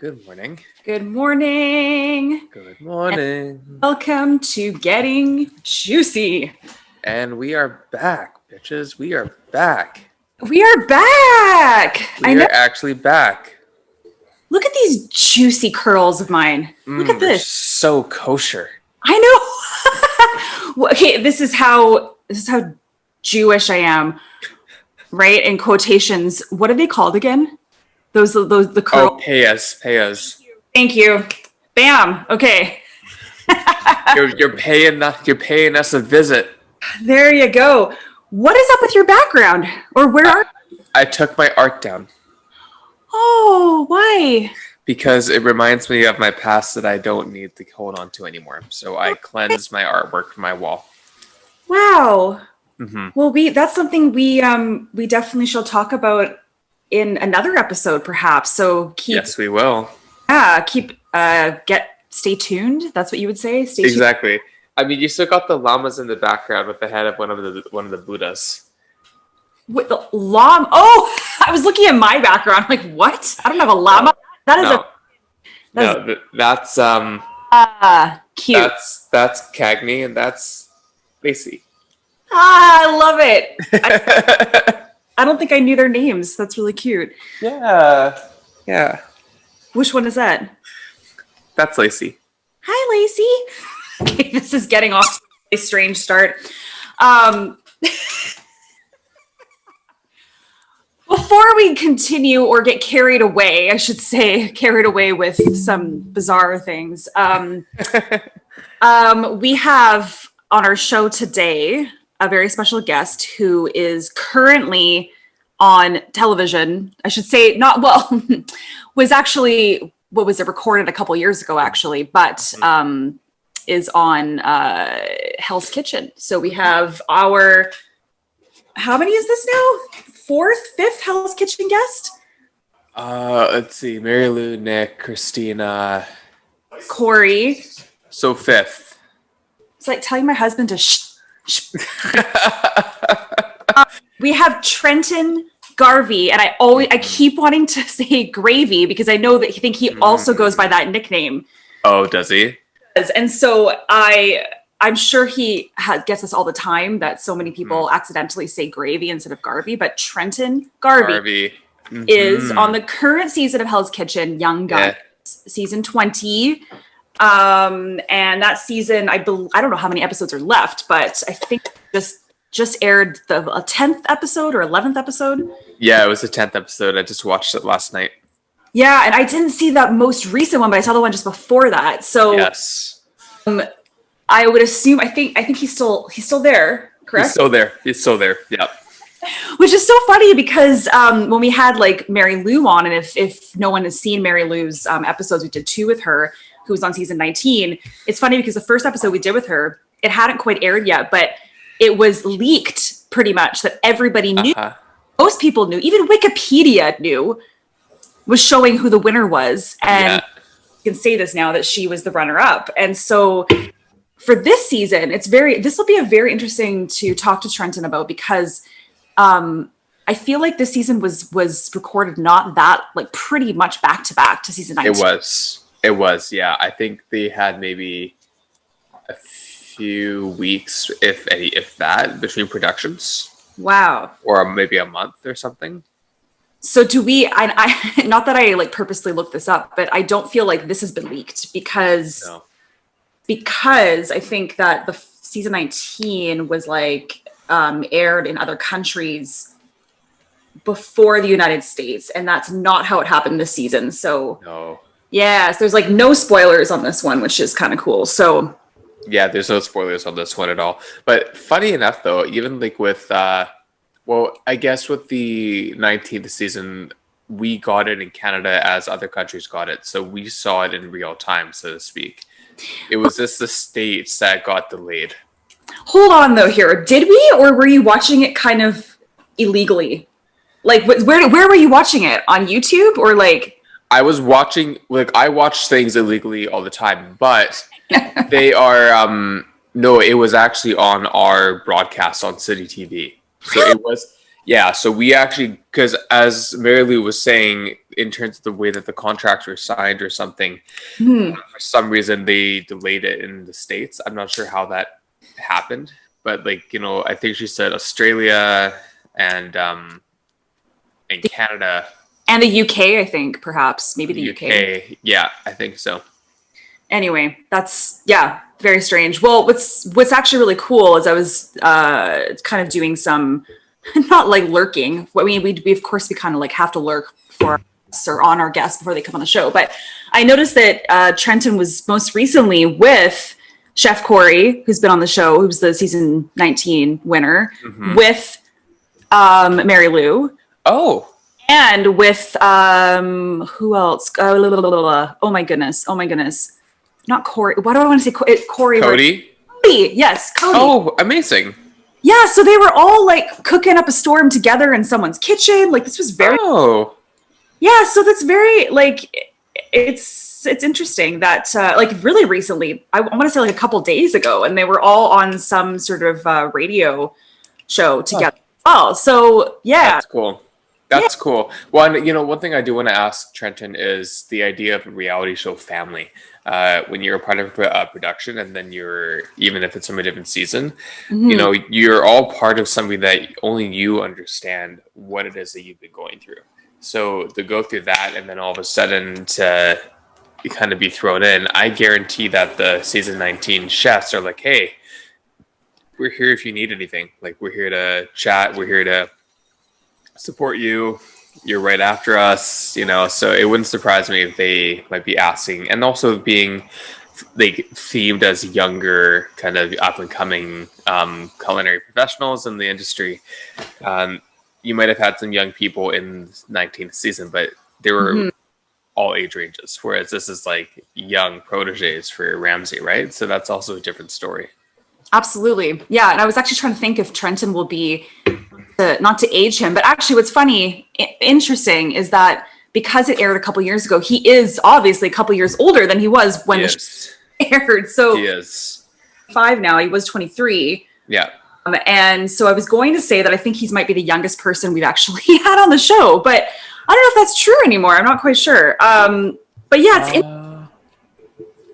Good morning. Good morning. Good morning. And welcome to Getting Jewcy. And we are back, bitches. We are back. We are back. We are actually back. Look at these juicy curls of mine. Look at this. So kosher. I know. Okay, this is how Jewish I am. Right? In quotations. What are they called again? The curl. Oh, pay us. Thank you. Bam. Okay. you're paying us a visit. There you go. What is up with your background? Or where are you? I took my art down. Oh, why? Because it reminds me of my past that I don't need to hold on to anymore. So I cleansed my artwork from my wall. Wow. Mm-hmm. Well, that's something we definitely shall talk about in another episode, perhaps. So yes, we will. Yeah, stay tuned. That's what you would say. Stay tuned. Exactly. I mean, you still got the llamas in the background with the head of one of the Buddhas. With the llama? Oh, I was looking at my background. I'm like, what? I don't have a llama. That's cute. That's Cagney and that's Lacey. I love it. I don't think I knew their names. That's really cute. Yeah. Which one is that? That's Lacey. Hi, Lacey. Okay, this is getting off to a strange start. Before we continue or get carried away, I should say, carried away with some bizarre things, we have on our show today a very special guest who is currently on television. I should say was actually, recorded a couple years ago, actually, but is on Hell's Kitchen. So we have our, how many is this now? Fifth Hell's Kitchen guest? Let's see. Mary Lou, Nick, Christina. Corey. So fifth. It's like telling my husband to shh. We have Trenton Garvey, and I keep wanting to say Gravy because I know that he also goes by that nickname. Oh, does he? And so I'm sure he gets this all the time that so many people accidentally say Gravy instead of Garvey, but Trenton Garvey. Is on the current season of Hell's Kitchen, Young Guns, season 20. And that season, I don't know how many episodes are left, but I think just aired the 10th episode or 11th episode. Yeah, it was the 10th episode. I just watched it last night. Yeah, and I didn't see that most recent one, but I saw the one just before that. So yes, I would assume I think he's still there, correct? He's still there. Yeah. Which is so funny because when we had like Mary Lou on, and if no one has seen Mary Lou's episodes, we did 2 with her, who was on season 19. It's funny because the first episode we did with her, it hadn't quite aired yet, but it was leaked pretty much that everybody knew. Most people knew, even Wikipedia knew, was showing who the winner was. And you can say this now that she was the runner-up. And so for this season, this will be a very interesting to talk to Trenton about because I feel like this season was recorded not that like pretty much back to back to season 19. It was, yeah. I think they had maybe a few weeks, if any, if that, between productions. Wow. Or maybe a month or something. So do we, I not that I like purposely looked this up, but I don't feel like this has been leaked because I think that the season 19 was like aired in other countries before the United States, and that's not how it happened this season. So yes, there's like no spoilers on this one, which is kind of cool. So yeah, there's no spoilers on this one at all. But funny enough, though, even like with I guess with the 19th season, we got it in Canada as other countries got it, so we saw it in real time, so to speak. It was just the States that got delayed. Hold on, though. Here, did we, or were you watching it kind of illegally? Like, where were you watching it? On YouTube or like? I was watching, I watch things illegally all the time, but they are, no, it was actually on our broadcast on City TV. So it was, so we actually, because as Mary Lou was saying, in terms of the way that the contracts were signed or something. Hmm. For some reason, they delayed it in the States. I'm not sure how that happened, but like, you know, I think she said Australia and Canada. And the UK, I think, perhaps. Maybe the UK. Yeah, I think so. Anyway, that's, yeah, very strange. Well, what's actually really cool is I was kind of doing some, not like lurking. I mean, we of course we kind of like have to lurk for us or on our guests before they come on the show. But I noticed that Trenton was most recently with Chef Corey, who's been on the show, who was the season 19 winner, with Mary Lou. Oh. And with who else? Oh my goodness. Not Corey. Why do I want to say Corey? Cody? Cody. Yes, Cody. Oh, amazing. Yeah, so they were all like cooking up a storm together in someone's kitchen. Like this was very Yeah, so that's very like it's interesting that like really recently, I want to say like a couple days ago, and they were all on some sort of radio show together. Oh, so yeah. That's cool. That's cool. Well, you know, one thing I do want to ask Trenton is the idea of a reality show family. When you're a part of a production, and then you're, even if it's from a different season, you know, you're all part of something that only you understand what it is that you've been going through. So to go through that, and then all of a sudden to kind of be thrown in, I guarantee that the season 19 chefs are like, hey, we're here if you need anything. Like, we're here to chat. We're here to support you. You're right after us, you know, so it wouldn't surprise me if they might be asking, and also being like themed as younger, kind of up and coming culinary professionals in the industry. You might have had some young people in 19th season, but they were all age ranges, whereas this is like young proteges for Ramsay, right? So that's also a different story. Absolutely. Yeah. And I was actually trying to think if Trenton will be, not to age him, but actually what's funny, interesting is that because it aired a couple years ago, he is obviously a couple years older than he was when the show aired. So he is 5 now, he was 23. Yeah. And so I was going to say that I think he might be the youngest person we've actually had on the show, but I don't know if that's true anymore. I'm not quite sure. But yeah,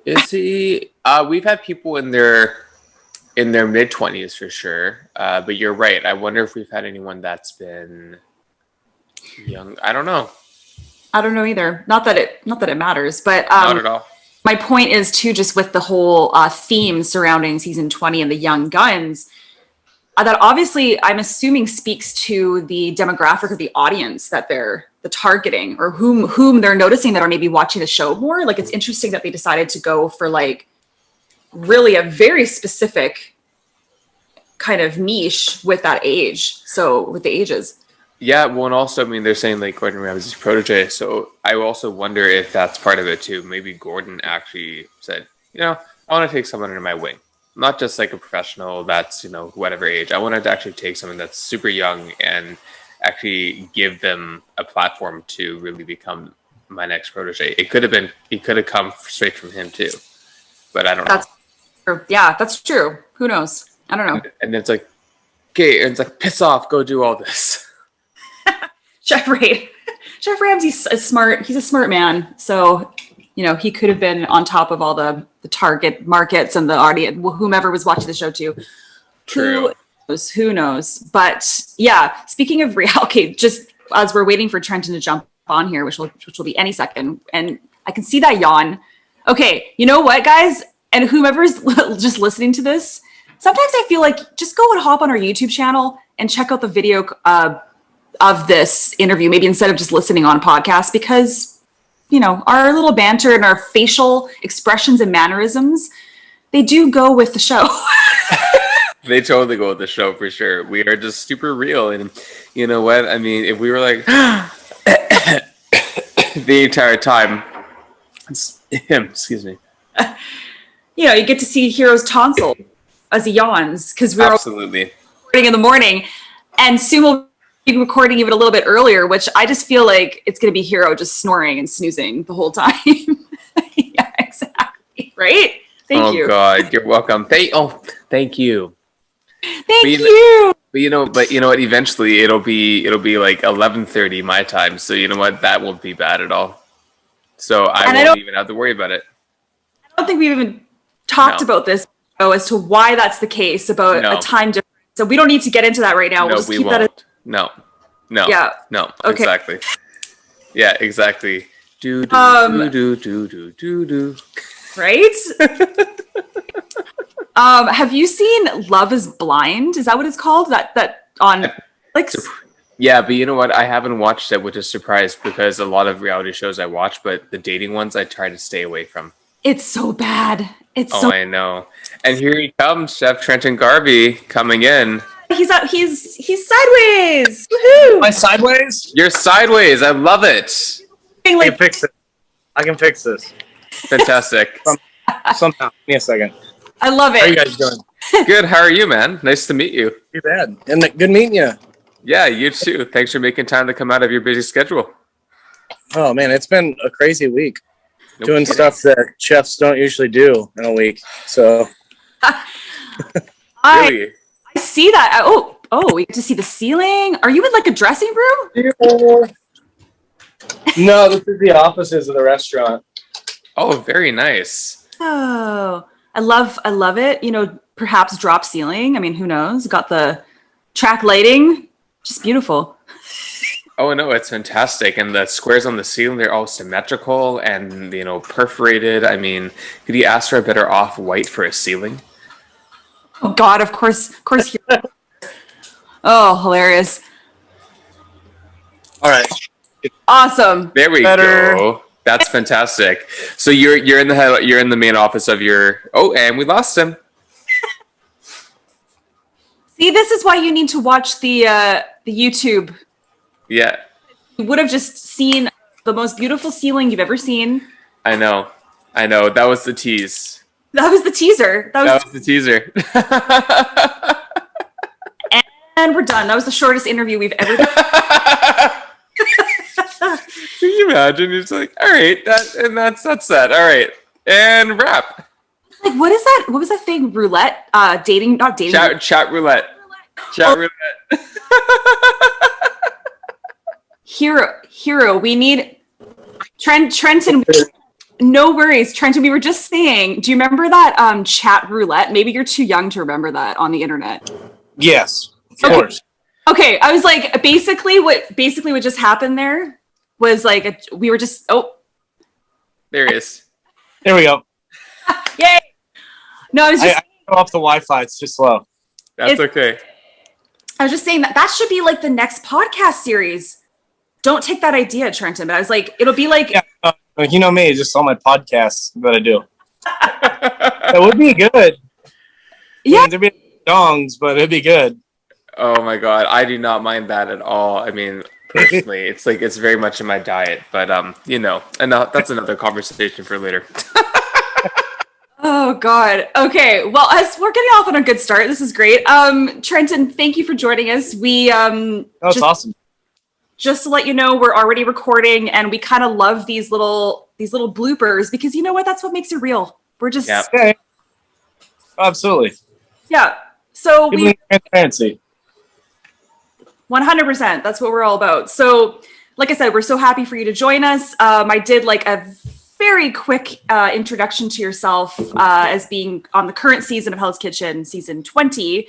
is he, we've had people in their mid-20s for sure, but you're right. I wonder if we've had anyone that's been young. I don't know either. Not that it matters, but not at all. My point is too, just with the whole theme surrounding season 20 and the young guns, that obviously I'm assuming speaks to the demographic of the audience that they're targeting, or whom they're noticing that are maybe watching the show more. Like, it's interesting that they decided to go for like really a very specific kind of niche with that age. So with the ages. Yeah. Well, and also, I mean, they're saying like Gordon Ramsay's protege. So I also wonder if that's part of it too. Maybe Gordon actually said, you know, I want to take someone under my wing, not just like a professional that's, you know, whatever age. I wanted to actually take someone that's super young and actually give them a platform to really become my next protege. It could have come straight from him too, but I don't know. Yeah, that's true. Who knows? I don't know. And it's like, okay, and it's like, piss off, go do all this. Chef Ramsay's smart. He's a smart man. So, you know, he could have been on top of all the target markets and the audience, whomever was watching the show too. True. Who knows? But yeah, speaking of reality, just as we're waiting for Trenton to jump on here, which will be any second, and I can see that yawn. Okay, you know what, guys? And whomever's just listening to this, sometimes I feel like just go and hop on our YouTube channel and check out the video of this interview, maybe instead of just listening on podcast, because, you know, our little banter and our facial expressions and mannerisms, they do go with the show. They totally go with the show for sure. We are just super real. And you know what? I mean, if we were like the entire time, excuse me. You know, you get to see Hero's tonsil as he yawns, because we're absolutely recording in the morning, and soon we'll be recording even a little bit earlier, which I just feel like it's going to be Hero just snoring and snoozing the whole time. Yeah, exactly. Right? Thank you. Oh God, you're welcome. Thank you. Thank you. But you know what? Eventually, it'll be like 11:30 my time. So you know what? That won't be bad at all. So I won't even have to worry about it. I don't think we've even talked about this as to why that's the case about a time difference. So we don't need to get into that right now. No, we'll just we keep won't. that. No. Yeah. No. Okay. Exactly. Yeah. Exactly. Do. Right. Have you seen Love Is Blind? Is that what it's called? That on Netflix? Yeah, but you know what? I haven't watched it, which is surprised because a lot of reality shows I watch, but the dating ones I try to stay away from. It's so bad. I know. And here he comes, Chef Trenton Garvey coming in. He's up. He's sideways. Woohoo! Am I sideways? You're sideways. I love it. I can fix it. I can fix this. Fantastic. Somehow. Give me a second. I love it. How are you guys doing? Good. How are you, man? Nice to meet you. Too bad. And good meeting you. Yeah, you too. Thanks for making time to come out of your busy schedule. Oh, man. It's been a crazy week. kidding. Doing stuff that chefs don't usually do in a week. So. Really? I see that. Oh, we get to see the ceiling. Are you in like a dressing room? No, this is the offices of the restaurant. Oh, very nice. Oh, I love it. You know, perhaps drop ceiling. I mean, who knows? Got the track lighting. Just beautiful. Oh, no, it's fantastic. And the squares on the ceiling, they're all symmetrical and, perforated. I mean, could you ask for a better off-white for a ceiling? Oh, God, of course. Oh, hilarious. All right. Awesome. There we go. That's fantastic. So you're in the main office of your. Oh, and we lost him. See, this is why you need to watch the YouTube. Yeah. You would have just seen the most beautiful ceiling you've ever seen. I know. That was the tease. That was the teaser. That was the teaser. And we're done. That was the shortest interview we've ever done. Can you imagine? It's like, all right, that's that. All right, and wrap. Like, what is that? What was that thing? Roulette? Dating? Not dating. Chat roulette. Chat roulette. Hero. We need Trenton. No worries, Trenton. We were just saying. Do you remember that chat roulette? Maybe you're too young to remember that on the internet. Yes, of course. Okay, I was like, basically what just happened there was like we were just there he is. There we go. Yay! No, I was just I go off the Wi-Fi. It's too slow. That's okay. I was just saying that should be like the next podcast series. Don't take that idea, Trenton. But I was like, it'll be like you know me, just all my podcasts that I do. That would be good. Yeah, there'd be dongs, but it'd be good. Oh my god, I do not mind that at all. I mean, personally, it's very much in my diet, but and that's another conversation for later. Oh God. Okay. Well, as we're getting off on a good start, this is great. Trenton, thank you for joining us. We That's awesome. Just to let you know, we're already recording, and we kind of love these little bloopers because you know what? That's what makes it real. We're just okay. Absolutely. Yeah. So we transparency. 100%. That's what we're all about. So, like I said, we're so happy for you to join us. I did like a very quick introduction to yourself as being on the current season of Hell's Kitchen, season 20.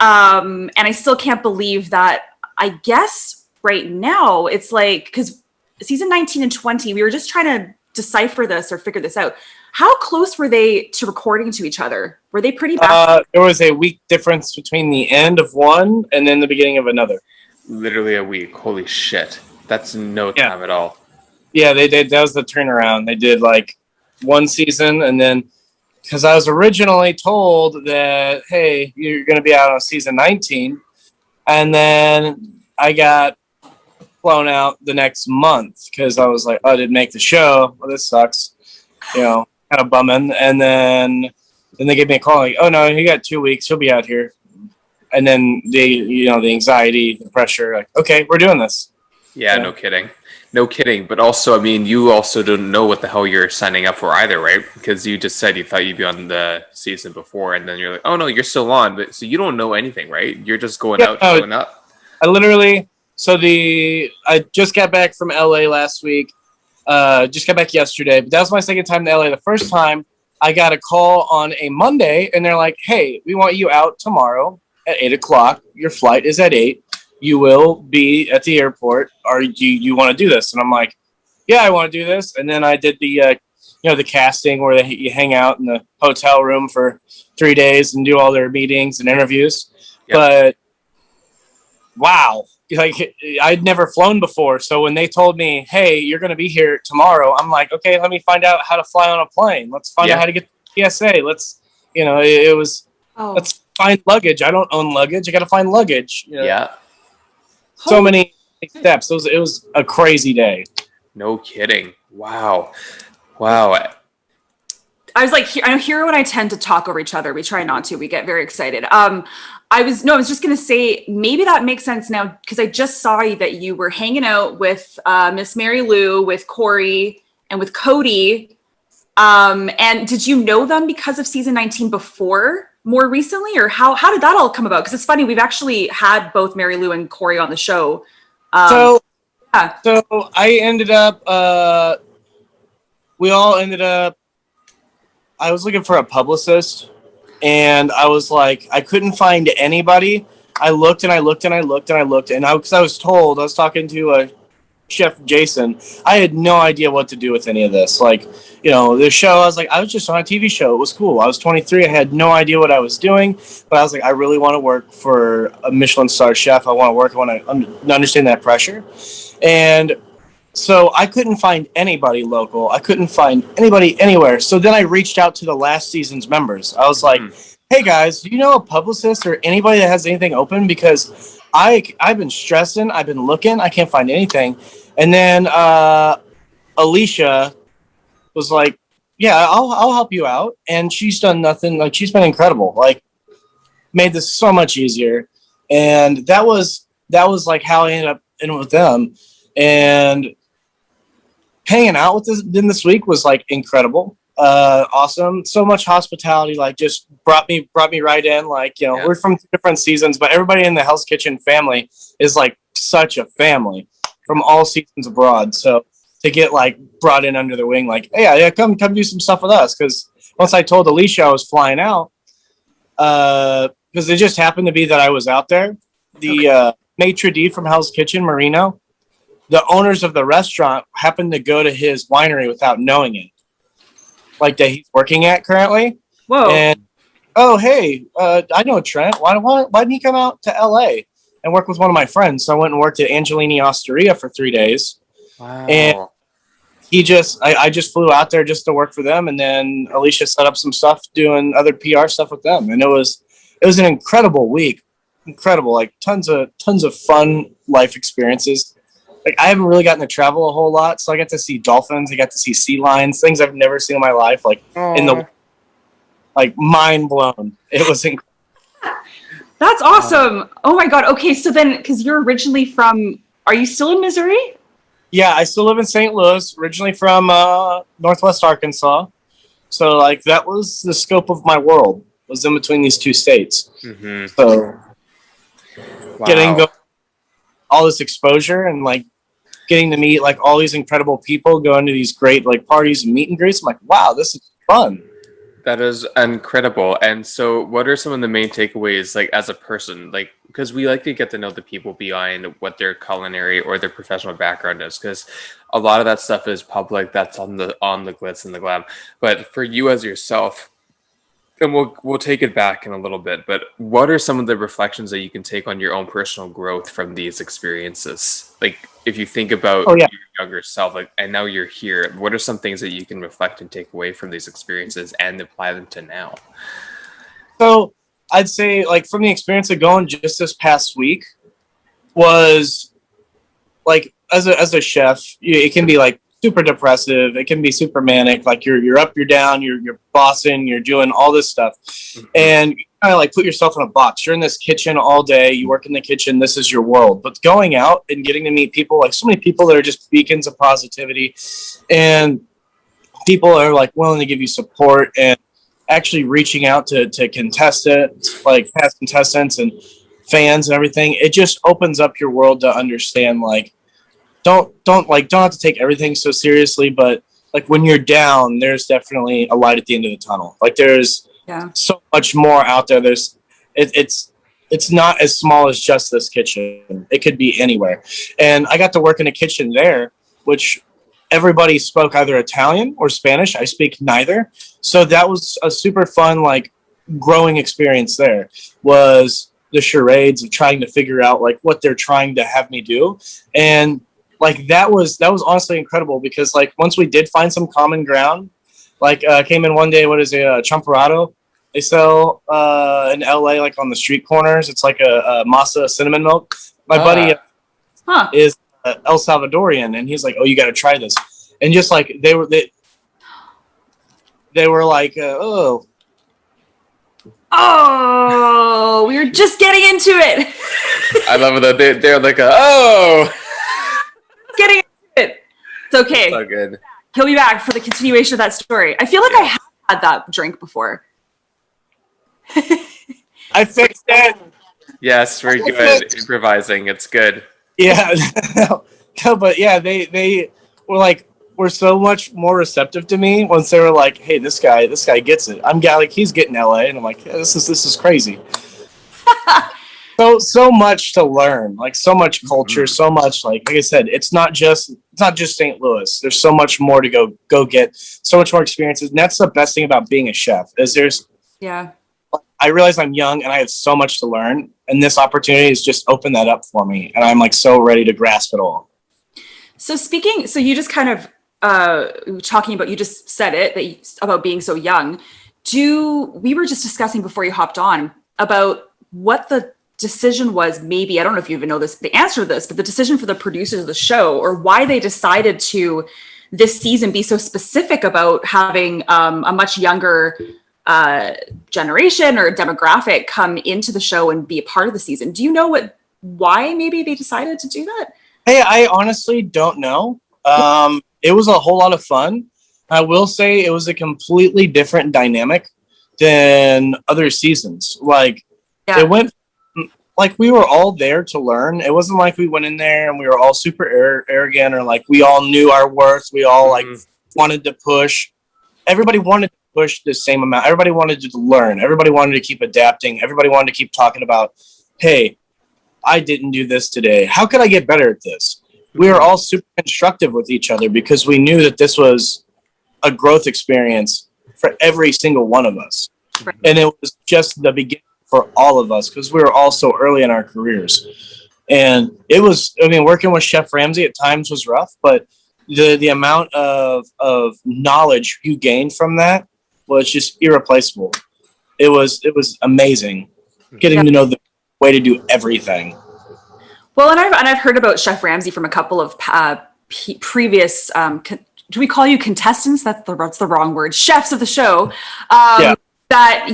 And I still can't believe that, I guess right now it's like, because season 19 and 20, we were just trying to decipher this or figure this out. How close were they to recording to each other? Were they pretty bad? There was a week difference between the end of one and then the beginning of another. Literally a week. Holy shit. That's no time at all. Yeah, they did. That was the turnaround. They did like one season, and then because I was originally told that, hey, you're going to be out on season 19, and then I got flown out the next month because I was like, oh, I didn't make the show. Well, this sucks. Kind of bumming. And then they gave me a call like, oh no, you got 2 weeks. You'll be out here. And then the anxiety, the pressure, like, okay, we're doing this. Yeah, no kidding. No kidding. But also, I mean, you also don't know what the hell you're signing up for either, right? Because you just said you thought you'd be on the season before, and then you're like, oh no, you're still on. But so you don't know anything, right? You're just going out, showing up. I literally, I just got back from LA last week. Just got back yesterday, but that was my second time to LA. The first time I got a call on a Monday, and they're like, hey, we want you out tomorrow at 8:00. Your flight is at 8. You will be at the airport. Or do you want to do this? And I'm like, yeah, I want to do this. And then I did the casting where you hang out in the hotel room for 3 days and do all their meetings and interviews. Yep. But wow, like I'd never flown before. So when they told me, hey, you're going to be here tomorrow, I'm like, okay, let me find out how to fly on a plane. Let's find out how to get to PSA. Let's find luggage. I don't own luggage. I got to find luggage. Yeah. So many steps. It was a crazy day. No kidding. Wow. I was like, I hear when I tend to talk over each other. We try not to. We get very excited. I was just going to say, maybe that makes sense now, because I just saw that you were hanging out with Miss Mary Lou, with Corey, and with Cody. And did you know them because of season 19 before, more recently? Or how did that all come about? Because it's funny, we've actually had both Mary Lou and Corey on the show. So I ended up, we all ended up, I was looking for a publicist, and I was like, I couldn't find anybody. I looked and I looked and I looked and I looked, and because I was told, I was talking to Chef Jason, I had no idea what to do with any of this. Like, the show, I was like, I was just on a TV show. It was cool. I was 23. I had no idea what I was doing, but I was like, I really want to work for a Michelin star chef. I want to understand that pressure. And so I couldn't find anybody local. I couldn't find anybody anywhere. So then I reached out to the last season's members. I was like, hey guys, do you know a publicist or anybody that has anything open? Because I've been stressing. I've been looking. I can't find anything. And then Alicia was like, yeah, I'll help you out. And she's done nothing. Like, she's been incredible. Like, made this so much easier. And that was like how I ended up in with them. And hanging out with them this week was like incredible, awesome. So much hospitality, like just brought me right in. Like, we're from different seasons, but everybody in the Hell's Kitchen family is like such a family from all seasons abroad. So to get like brought in under the wing, like, hey, yeah, come do some stuff with us. Because once I told Alicia I was flying out, because it just happened to be that I was out there. The maitre d' from Hell's Kitchen, Marino, the owners of the restaurant happened to go to his winery without knowing it, like that he's working at currently. Whoa! And hey, I know Trent. Why didn't he come out to LA and work with one of my friends? So I went and worked at Angelini Osteria for 3 days. Wow! And I just flew out there just to work for them, and then Alicia set up some stuff doing other PR stuff with them, and it was an incredible week, incredible, like tons of fun life experiences. Like, I haven't really gotten to travel a whole lot, so I got to see dolphins, I got to see sea lions, things I've never seen in my life. Like, mind blown. It was incredible. That's awesome. Oh my God. Okay, so then, because you're originally from, are you still in Missouri? Yeah, I still live in St. Louis, originally from Northwest Arkansas. So, like, that was the scope of my world, was in between these two states. Mm-hmm. So, getting all this exposure and, like, getting to meet, like, all these incredible people, going to these great, like, parties and meet and greets. I'm like, wow, this is fun. That is incredible. And so what are some of the main takeaways, like, as a person? Like, because we like to get to know the people behind what their culinary or their professional background is, because a lot of that stuff is public. That's on the glitz and the glam. But for you as yourself, and we'll take it back in a little bit, but what are some of the reflections that you can take on your own personal growth from these experiences? Like, if you think about your younger self, like, and now you're here, what are some things that you can reflect and take away from these experiences and apply them to now? So I'd say, like, from the experience of going just this past week, was like, as a chef, it can be like super depressive. It can be super manic. Like you're up, you're down, you're bossing, you're doing all this stuff. And you kind of like put yourself in a box. You're in this kitchen all day. You work in the kitchen. This is your world. But going out and getting to meet people, like so many people that are just beacons of positivity, and people are like willing to give you support, and actually reaching out to contestants, like past contestants and fans and everything. It just opens up your world to understand, like, don't have to take everything so seriously, but like when you're down, there's definitely a light at the end of the tunnel. Like there's so much more out there. It's not as small as just this kitchen. It could be anywhere. And I got to work in a kitchen there, which everybody spoke either Italian or Spanish. I speak neither. So that was a super fun, like, growing experience there, was the charades of trying to figure out like what they're trying to have me do. And like that was honestly incredible, because like once we did find some common ground, like came in one day, what is a champorado they sell in LA, like on the street corners. It's like a masa cinnamon milk. My buddy is El Salvadorian, and he's like, oh, you got to try this. And just like they were like, oh, we were just getting into it. I love it. They're like, oh, getting into it. It's okay. So good. He'll be back for the continuation of that story. I feel like I have had that drink before. I fixed it. Yes, very good. Improvising. It's good. Yeah. No, but yeah, they were like, were so much more receptive to me once they were like, hey, this guy gets it. Like, he's getting LA, and I'm like, yeah, this is crazy. so much to learn, like so much culture, so much like I said, it's not just St. Louis. There's so much more to go get, so much more experiences. And that's the best thing about being a chef, is I realize I'm young and I have so much to learn, and this opportunity has just opened that up for me, and I'm like so ready to grasp it all. So you just kind of talking about, you just said it, about being so young. We were just discussing before you hopped on about what the decision was, maybe, I don't know if you even know the answer to this, but the decision for the producers of the show, or why they decided to this season be so specific about having a much younger generation or demographic come into the show and be a part of the season. Do you know why maybe they decided to do that? Hey, I honestly don't know. It was a whole lot of fun. I will say it was a completely different dynamic than other seasons. Like, it went, like, we were all there to learn. It wasn't like we went in there and we were all super arrogant, or like we all knew our worth. We all like wanted to push. Everybody wanted to push the same amount. Everybody wanted to learn. Everybody wanted to keep adapting. Everybody wanted to keep talking about, hey, I didn't do this today. How could I get better at this? We were all super constructive with each other, because we knew that this was a growth experience for every single one of us. Right. And it was just the beginning for all of us, because we were all so early in our careers. And it was, I mean, working with Chef Ramsay at times was rough, but the amount of knowledge you gained from that was just irreplaceable. It was amazing getting to know the way to do everything. Well, and I've heard about Chef Ramsay from a couple of previous, do we call you contestants? That's the wrong word. Chefs of the show. That,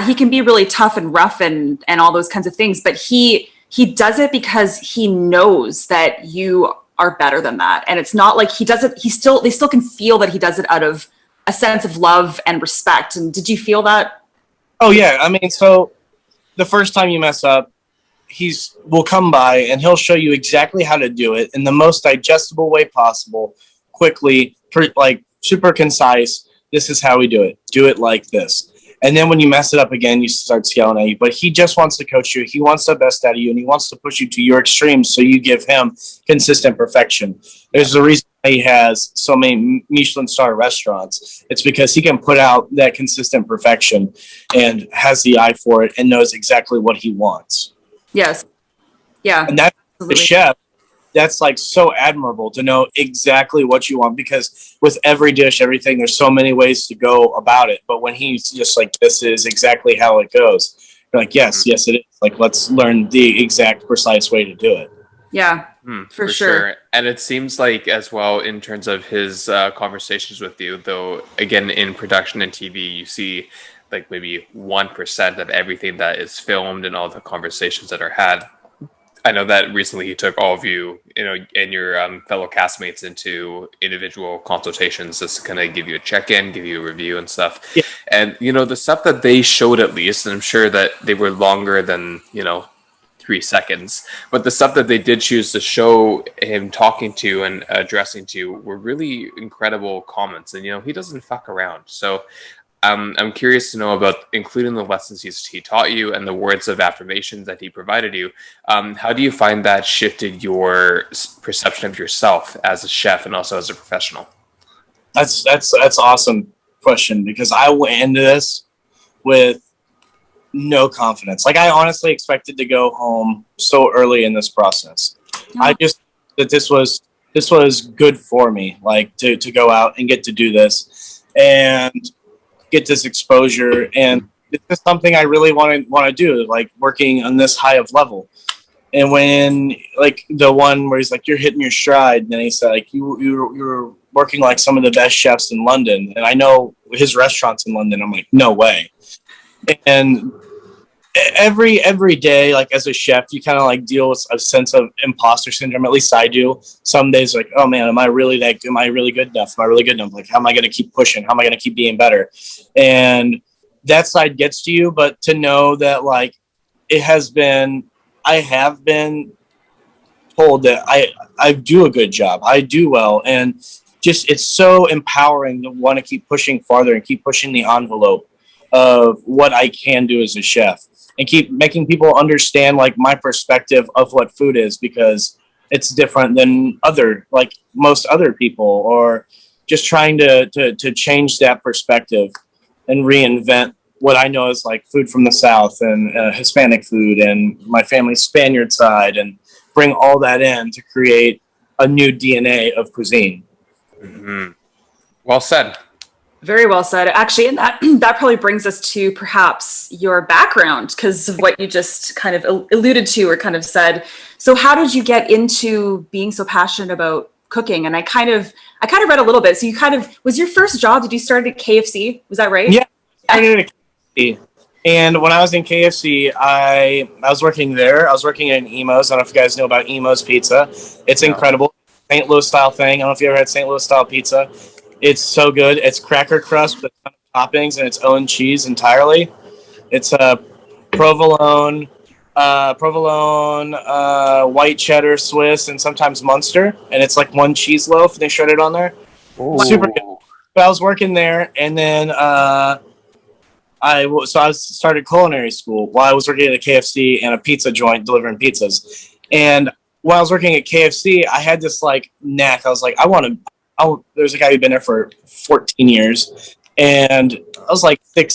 he can be really tough and rough and all those kinds of things, but he does it because he knows that you are better than that. And it's not like he does it, they still can feel that he does it out of a sense of love and respect. And did you feel that? Oh yeah. I mean, so the first time you mess up, will come by and he'll show you exactly how to do it in the most digestible way possible, quickly, like super concise. This is how we do it. Do it like this. And then when you mess it up again, you start yelling at you. But he just wants to coach you. He wants the best out of you, and he wants to push you to your extremes so you give him consistent perfection. There's a reason he has so many Michelin star restaurants. It's because he can put out that consistent perfection and has the eye for it and knows exactly what he wants. Yes. Yeah. And that's the chef. That's like so admirable to know exactly what you want, because with every dish, everything, there's so many ways to go about it. But when he's just like, this is exactly how it goes, you're like, yes, it is. Like, let's learn the exact precise way to do it. Yeah, for sure. And it seems like as well in terms of his conversations with you, though, again, in production and TV, you see like maybe 1% of everything that is filmed and all the conversations that are had. I know that recently he took all of you, and your fellow castmates into individual consultations just to kind of give you a check-in, give you a review and stuff. Yeah. And, the stuff that they showed at least, and I'm sure that they were longer than, 3 seconds, but the stuff that they did choose to show him talking to and addressing to were really incredible comments. And, he doesn't fuck around. So I'm curious to know about, including the lessons he taught you and the words of affirmation that he provided you. How do you find that shifted your perception of yourself as a chef and also as a professional? That's awesome question, because I went into this with no confidence. Like, I honestly expected to go home so early in this process. Yeah. I just that this was good for me, like to go out and get to do this and get this exposure. And it's just something I really want to do, like working on this high of level. And when, like, the one where he's like, you're hitting your stride, and then he said, like, you're working like some of the best chefs in London, and I know his restaurants in London. I'm like, no way. And every day, like, as a chef, you kind of like deal with a sense of imposter syndrome. At least I do. Some days, like, oh man, am I really good enough? Am I really good enough? Like, how am I going to keep pushing? How am I going to keep being better? And that side gets to you. But to know that, like, I have been told that I do a good job. I do well. And just, it's so empowering to want to keep pushing farther and keep pushing the envelope of what I can do as a chef, and keep making people understand, like, my perspective of what food is, because it's different than most other people, or just trying to change that perspective and reinvent what I know is like food from the South and Hispanic food and my family's Spaniard side, and bring all that in to create a new DNA of cuisine. Mm-hmm. Well said. Very well said. Actually, and that probably brings us to perhaps your background, because of what you just kind of alluded to or kind of said. So how did you get into being so passionate about cooking? And I kind of read a little bit. So you was your first job, did you start at KFC? Was that right? Yeah, I started at KFC. And when I was in KFC, I was working there. I was working in Emo's. I don't know if you guys know about Emo's Pizza. It's incredible. St. Louis style thing. I don't know if you ever had St. Louis style pizza. It's so good. It's cracker crust with toppings and its own cheese entirely. It's provolone, white cheddar, Swiss, and sometimes Munster. And it's like one cheese loaf. And they shred it on there. Ooh. Super good. But I was working there, and then I started culinary school while I was working at a KFC and a pizza joint delivering pizzas. And while I was working at KFC, I had this like knack. I was like, there's a guy who'd been there for 14 years, and I was like at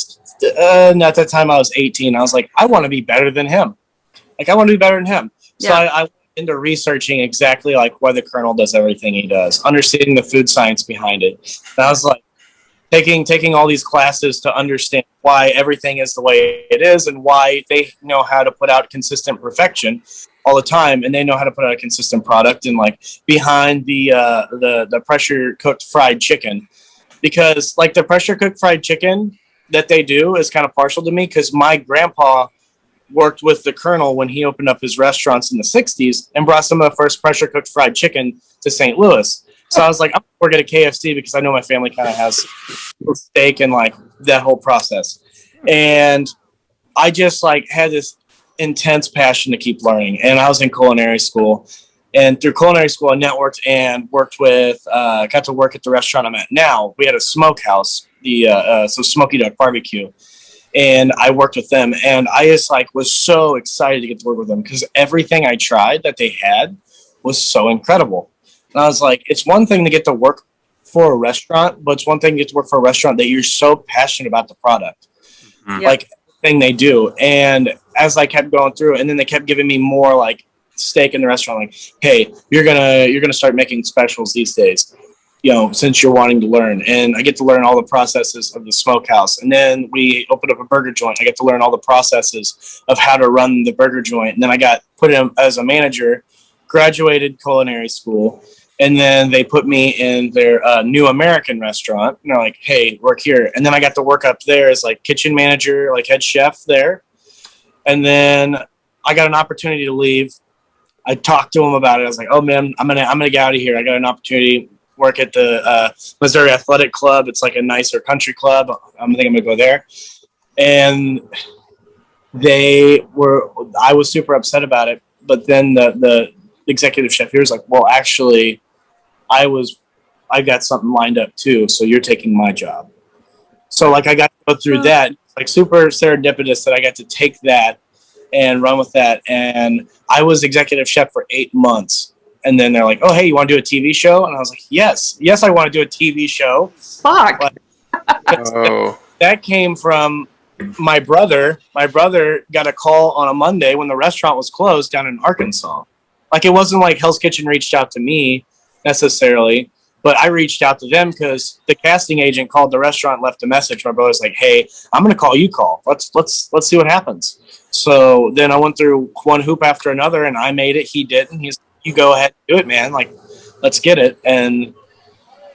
that time I was 18. I was like, I want to be better than him. Yeah. So I went into researching exactly like why the Colonel does everything he does, understanding the food science behind it. And I was like taking all these classes to understand why everything is the way it is, and why they know how to put out consistent perfection all the time, and they know how to put out a consistent product. And like behind the pressure cooked fried chicken, because like the pressure cooked fried chicken that they do is kind of partial to me, because my grandpa worked with the Colonel when he opened up his restaurants in the 60s and brought some of the first pressure cooked fried chicken to St. Louis. So I was like, I'm going to work at a KFC because I know my family kind of has steak and like that whole process. And I just like had this intense passion to keep learning. And I was in culinary school, and through culinary school I networked and got to work at the restaurant I'm at now. We had a smokehouse, so Smoky Duck Barbecue, and I worked with them, and I just like was so excited to get to work with them, because everything I tried that they had was so incredible. And I was like, it's one thing to get to work for a restaurant, but it's one thing to get to work for a restaurant that you're so passionate about the product. Mm-hmm. Like thing they do. And as I kept going through, and then they kept giving me more like steak in the restaurant, like, hey, you're gonna start making specials these days, since you're wanting to learn. And I get to learn all the processes of the smokehouse. And then we opened up a burger joint. I get to learn all the processes of how to run the burger joint. And then I got put in as a manager graduated culinary school, and then they put me in their new American restaurant. And they're like, hey, work here. And then I got to work up there as like kitchen manager, like head chef there. And then I got an opportunity to leave. I talked to him about it. I was like, oh man, I'm gonna get out of here. I got an opportunity to work at the Missouri Athletic Club. It's like a nicer country club. I think I'm gonna go there. And I was super upset about it. But then the executive chef here was like, well, actually, I got something lined up too. So you're taking my job. So like I got to go through that. It's like super serendipitous that I got to take that and run with that. And I was executive chef for 8 months. And then they're like, oh, hey, you want to do a TV show? And I was like, yes, I want to do a TV show. Fuck. Oh. That came from my brother. My brother got a call on a Monday when the restaurant was closed down in Arkansas. Like, it wasn't like Hell's Kitchen reached out to me necessarily, but I reached out to them because the casting agent called the restaurant, left a message. My brother's like, hey, I'm going to call, you call. Let's see what happens. So then I went through one hoop after another, and I made it. He didn't. He's like, you go ahead and do it, man. Like, let's get it. And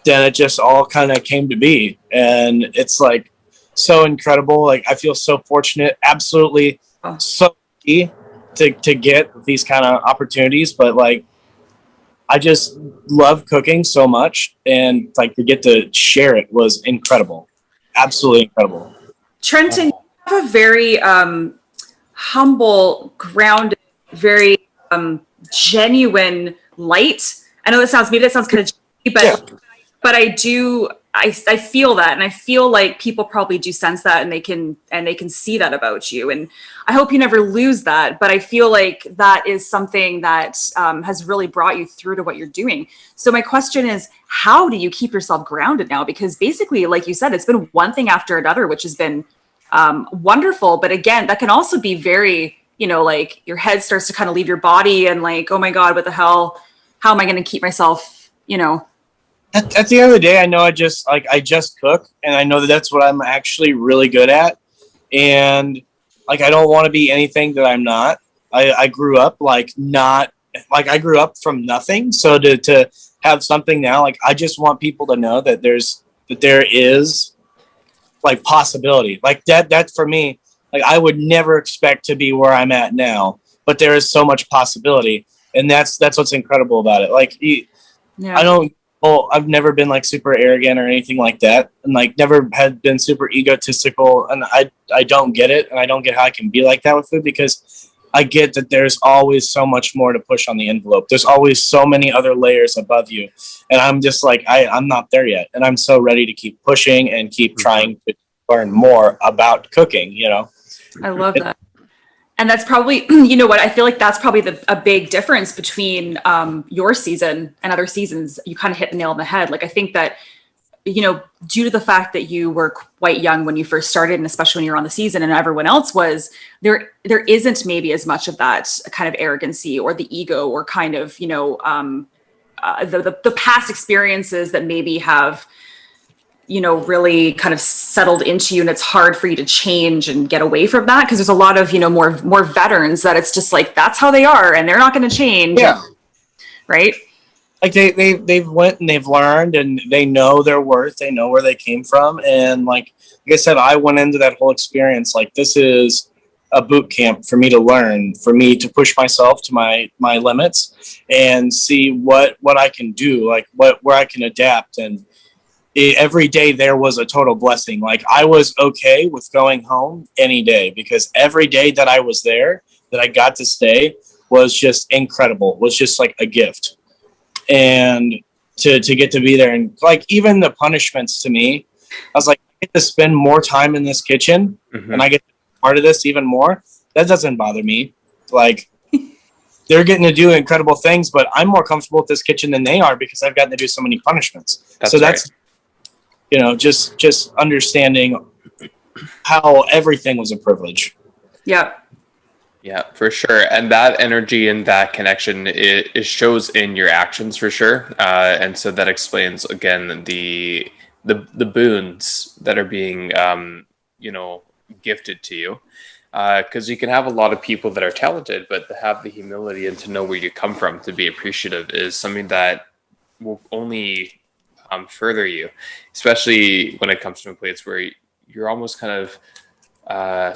then it just all kind of came to be. And it's like so incredible. Like, I feel so fortunate, absolutely so lucky to get these kind of opportunities. But like, I just love cooking so much, and like to get to share it was incredible. Absolutely incredible. Trenton, you have a very humble, grounded, very genuine light. I know that sounds kind of cheesy, but I feel that, and I feel like people probably do sense that, and they can see that about you. And I hope you never lose that. But I feel like that is something that has really brought you through to what you're doing. So my question is, how do you keep yourself grounded now? Because basically, like you said, it's been one thing after another, which has been wonderful. But again, that can also be very, like your head starts to kind of leave your body, and like, oh my God, what the hell? How am I going to keep myself, At the end of the day, I know I just cook, and I know that that's what I'm actually really good at. And like, I don't want to be anything that I'm not. I grew up I grew up from nothing. So to have something now, like, I just want people to know that there is like possibility. Like that for me, like, I would never expect to be where I'm at now, but there is so much possibility. And that's what's incredible about it. Like, I've never been like super arrogant or anything like that, and like never had been super egotistical, and I don't get it, and I don't get how I can be like that with food, because I get that there's always so much more to push on the envelope. There's always so many other layers above you, and I'm just like, I'm not there yet, and I'm so ready to keep pushing and keep trying to learn more about cooking. I love that. And that's probably, you know what, I feel like that's probably a big difference between your season and other seasons. You kind of hit the nail on the head. Like, I think that, due to the fact that you were quite young when you first started, and especially when you were on the season and everyone else was, there isn't maybe as much of that kind of arrogancy or the ego or kind of, the past experiences that maybe have, really kind of settled into you, and it's hard for you to change and get away from that, because there's a lot of, more veterans that it's just like, that's how they are and they're not going to change. Yeah. Right. Like they've went and they've learned, and they know their worth. They know where they came from. And like I said, I went into that whole experience like, this is a boot camp for me to learn, for me to push myself to my limits and see what I can do, like where I can adapt. And every day there was a total blessing. Like, I was okay with going home any day, because every day that I was there, that I got to stay, was just incredible, was just like a gift. And to get to be there, and like, even the punishments to me, I was like, I get to spend more time in this kitchen, and I get to be part of this even more. That doesn't bother me. Like, they're getting to do incredible things, but I'm more comfortable with this kitchen than they are, because I've gotten to do so many punishments. That's just understanding how everything was a privilege. Yeah. Yeah, for sure. And that energy and that connection, it shows in your actions for sure. And so that explains, again, the boons that are being, gifted to you. because you can have a lot of people that are talented, but to have the humility and to know where you come from, to be appreciative, is something that will only further you, especially when it comes to a place where you're almost kind of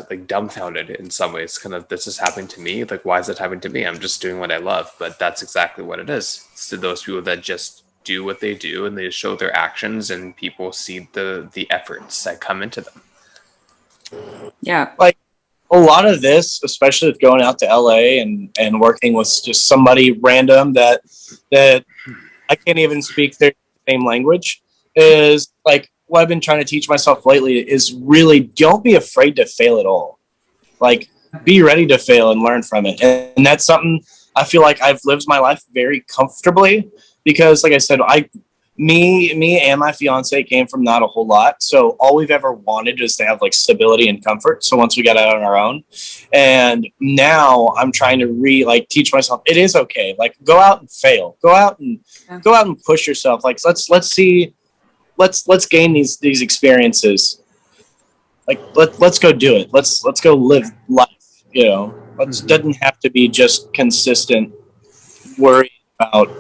like dumbfounded in some ways. Kind of, this is happening to me. Like, why is it happening to me? I'm just doing what I love. But that's exactly what it is. It's to those people that just do what they do and they show their actions, and people see the efforts that come into them. Yeah. Like a lot of this, especially with going out to LA and working with just somebody random that I can't even speak their same language, is like what I've been trying to teach myself lately is really don't be afraid to fail at all. Like, be ready to fail and learn from it. And that's something I feel like I've lived my life very comfortably because, like I said, me and my fiance came from not a whole lot. So all we've ever wanted is to have like stability and comfort. So once we got out on our own, and now I'm trying to teach myself it is okay. Like, go out and fail, go out and push yourself. Like, let's gain these experiences. Like, let's go do it. Let's go live life. You know, it doesn't have to be just consistent worry about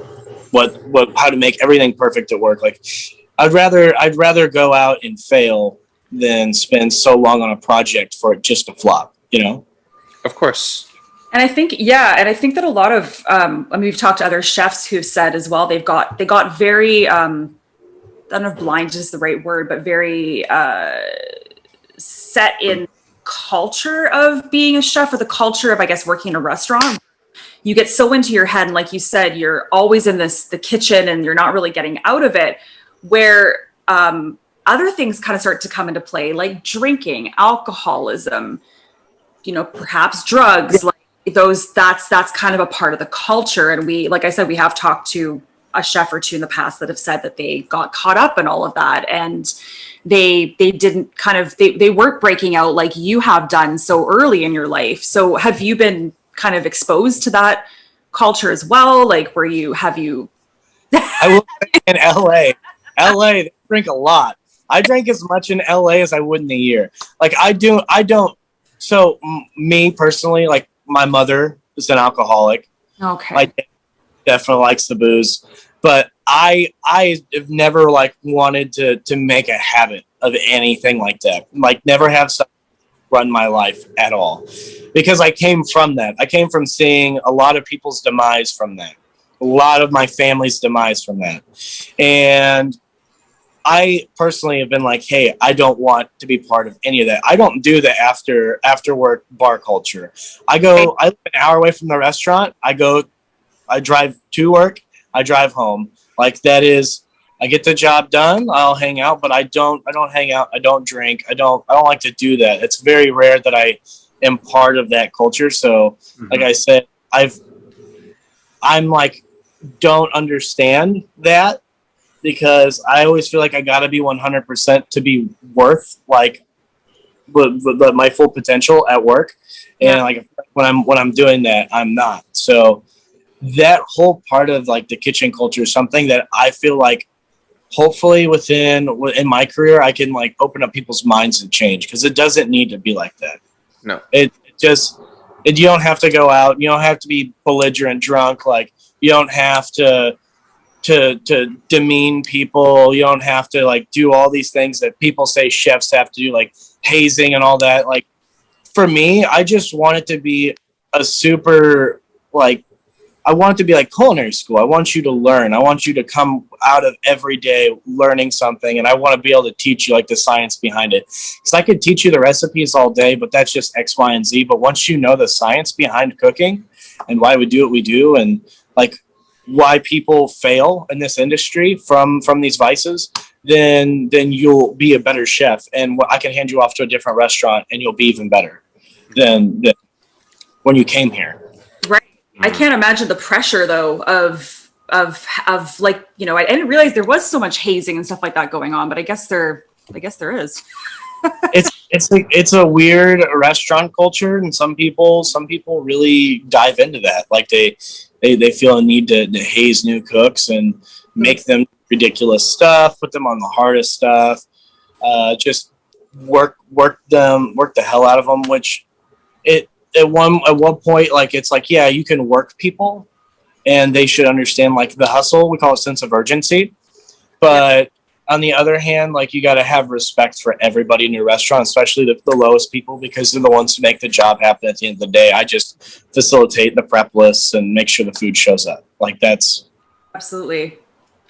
how to make everything perfect at work. Like, I'd rather go out and fail than spend so long on a project for it just to flop, you know? Of course. And I think that a lot of, we've talked to other chefs who've said as well, they got very, I don't know if blind is the right word, but very set in culture of being a chef, or the culture of, I guess, working in a restaurant. You get so into your head, and like you said, you're always in the kitchen and you're not really getting out of it, where other things kind of start to come into play, like drinking, alcoholism, perhaps drugs, like that's kind of a part of the culture. And we, like I said, we have talked to a chef or two in the past that have said that they got caught up in all of that, and they didn't they weren't breaking out like you have done so early in your life. So have you been kind of exposed to that culture as well? Like, I will say in LA, they drink a lot. I drank as much in LA as I would in a year. Like, I don't. So me personally, like, my mother is an alcoholic. Okay. My dad definitely likes the booze, but I have never wanted to make a habit of anything like that. Like, never have something run my life at all, because I came from that. I came from seeing a lot of people's demise from that, a lot of my family's demise from that. And I personally have been like, hey, I don't want to be part of any of that. I don't do the after work bar culture. I live an hour away from the restaurant. I drive to work, I drive home. Like, that is, I get the job done, I'll hang out, but I don't hang out, I don't drink, I don't like to do that. It's very rare that I am part of that culture. So like I said, I'm like, don't understand that, because I always feel like I gotta be 100% to be worth like my full potential at work. And like, when I'm doing that, I'm not. So that whole part of like the kitchen culture is something that I feel like hopefully in my career, I can like open up people's minds and change, because it doesn't need to be like that. No, you don't have to go out. You don't have to be belligerent drunk. Like, you don't have to demean people. You don't have to like do all these things that people say chefs have to do, like hazing and all that. Like, for me, I just want it to be a super, like, I want it to be like culinary school. I want you to learn. I want you to come out of every day learning something, and I want to be able to teach you like the science behind it. Because I could teach you the recipes all day, but that's just X, Y, and Z. But once you know the science behind cooking and why we do what we do, and like why people fail in this industry from these vices, then you'll be a better chef, and I can hand you off to a different restaurant, and you'll be even better than when you came here. Right. I can't imagine the pressure though of like, I didn't realize there was so much hazing and stuff like that going on, but I guess there is. It's a weird restaurant culture, and some people really dive into that. Like, they feel a need to haze new cooks and make them ridiculous stuff, put them on the hardest stuff, just work the hell out of them, which at one point, like, it's like, yeah, you can work people and they should understand like the hustle. We call it sense of urgency. But on the other hand, like, you got to have respect for everybody in your restaurant, especially the lowest people, because they're the ones who make the job happen at the end of the day. I just facilitate the prep lists and make sure the food shows up. Like, that's Absolutely.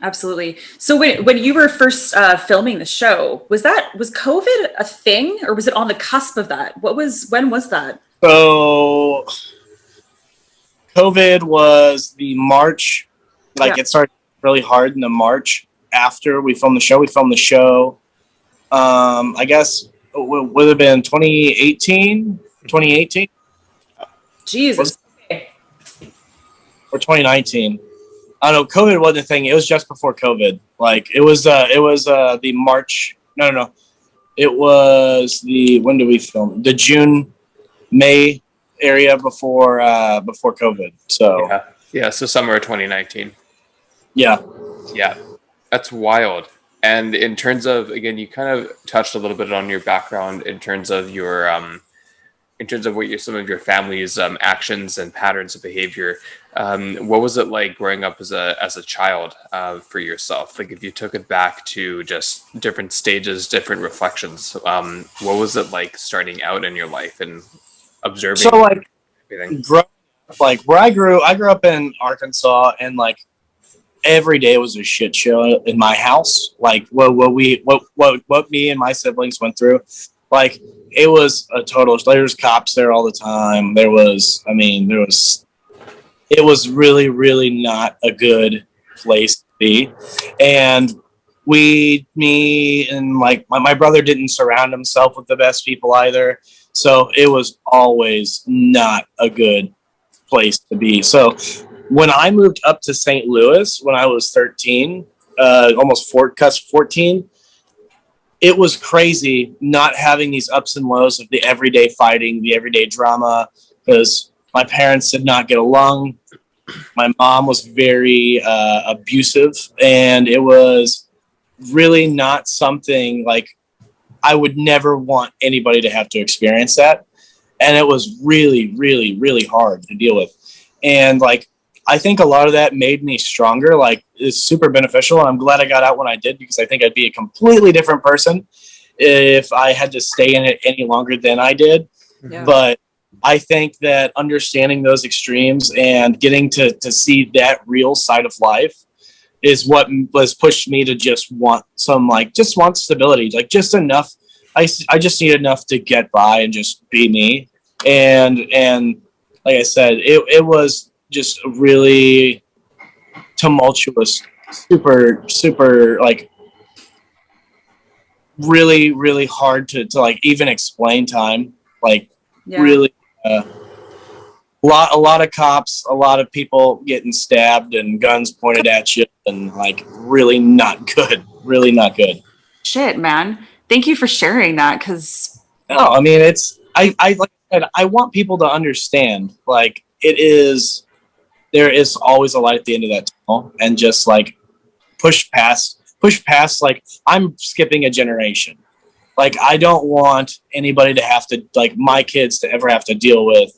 Absolutely. So when you were first filming the show, was COVID a thing, or was it on the cusp of that? When was that? so. COVID was the March, like, it started really hard in the March after we filmed the show. We filmed the show, I guess, would have been 2018. Jesus. Or 2019. I don't know. COVID wasn't a thing. It was just before COVID. Like, it was the March. No. It was when did we film? The June, May area before COVID. So yeah. So summer of 2019. Yeah. That's wild. And in terms of, again, you kind of touched a little bit on your background in terms of your in terms of what some of your family's actions and patterns of behavior. What was it like growing up as a child for yourself? Like, if you took it back to just different stages, different reflections, what was it like starting out in your life and observing? So, like, everything? Where I grew up in Arkansas, and like every day was a shit show in my house. Like, what me and my siblings went through, like, it was a total. There was cops there all the time. It was really, really not a good place to be. And me and like my brother didn't surround himself with the best people either. So it was always not a good place to be. So when I moved up to St. Louis when I was 13, almost 14, it was crazy not having these ups and lows of the everyday fighting, the everyday drama, because my parents did not get along. My mom was very abusive, and it was really not something like I would never want anybody to have to experience that. And it was really, really, really hard to deal with. And like, I think a lot of that made me stronger. Like, it's super beneficial. And I'm glad I got out when I did, because I think I'd be a completely different person if I had to stay in it any longer than I did. Yeah. But I think that understanding those extremes and getting to see that real side of life is what was pushed me to just want stability, like just enough. I just need enough to get by and just be me. And like I said, it was just a really tumultuous, super like really, really hard to like even explain time. Like, really, a lot of cops, a lot of people getting stabbed and guns pointed at you, and like really not good. Shit, man. Thank you for sharing that. Because no, I mean, it's I like I said, I want people to understand, like, there is always a light at the end of that tunnel, and just like push past. Like, I'm skipping a generation. Like, I don't want anybody to have to, like, my kids to ever have to deal with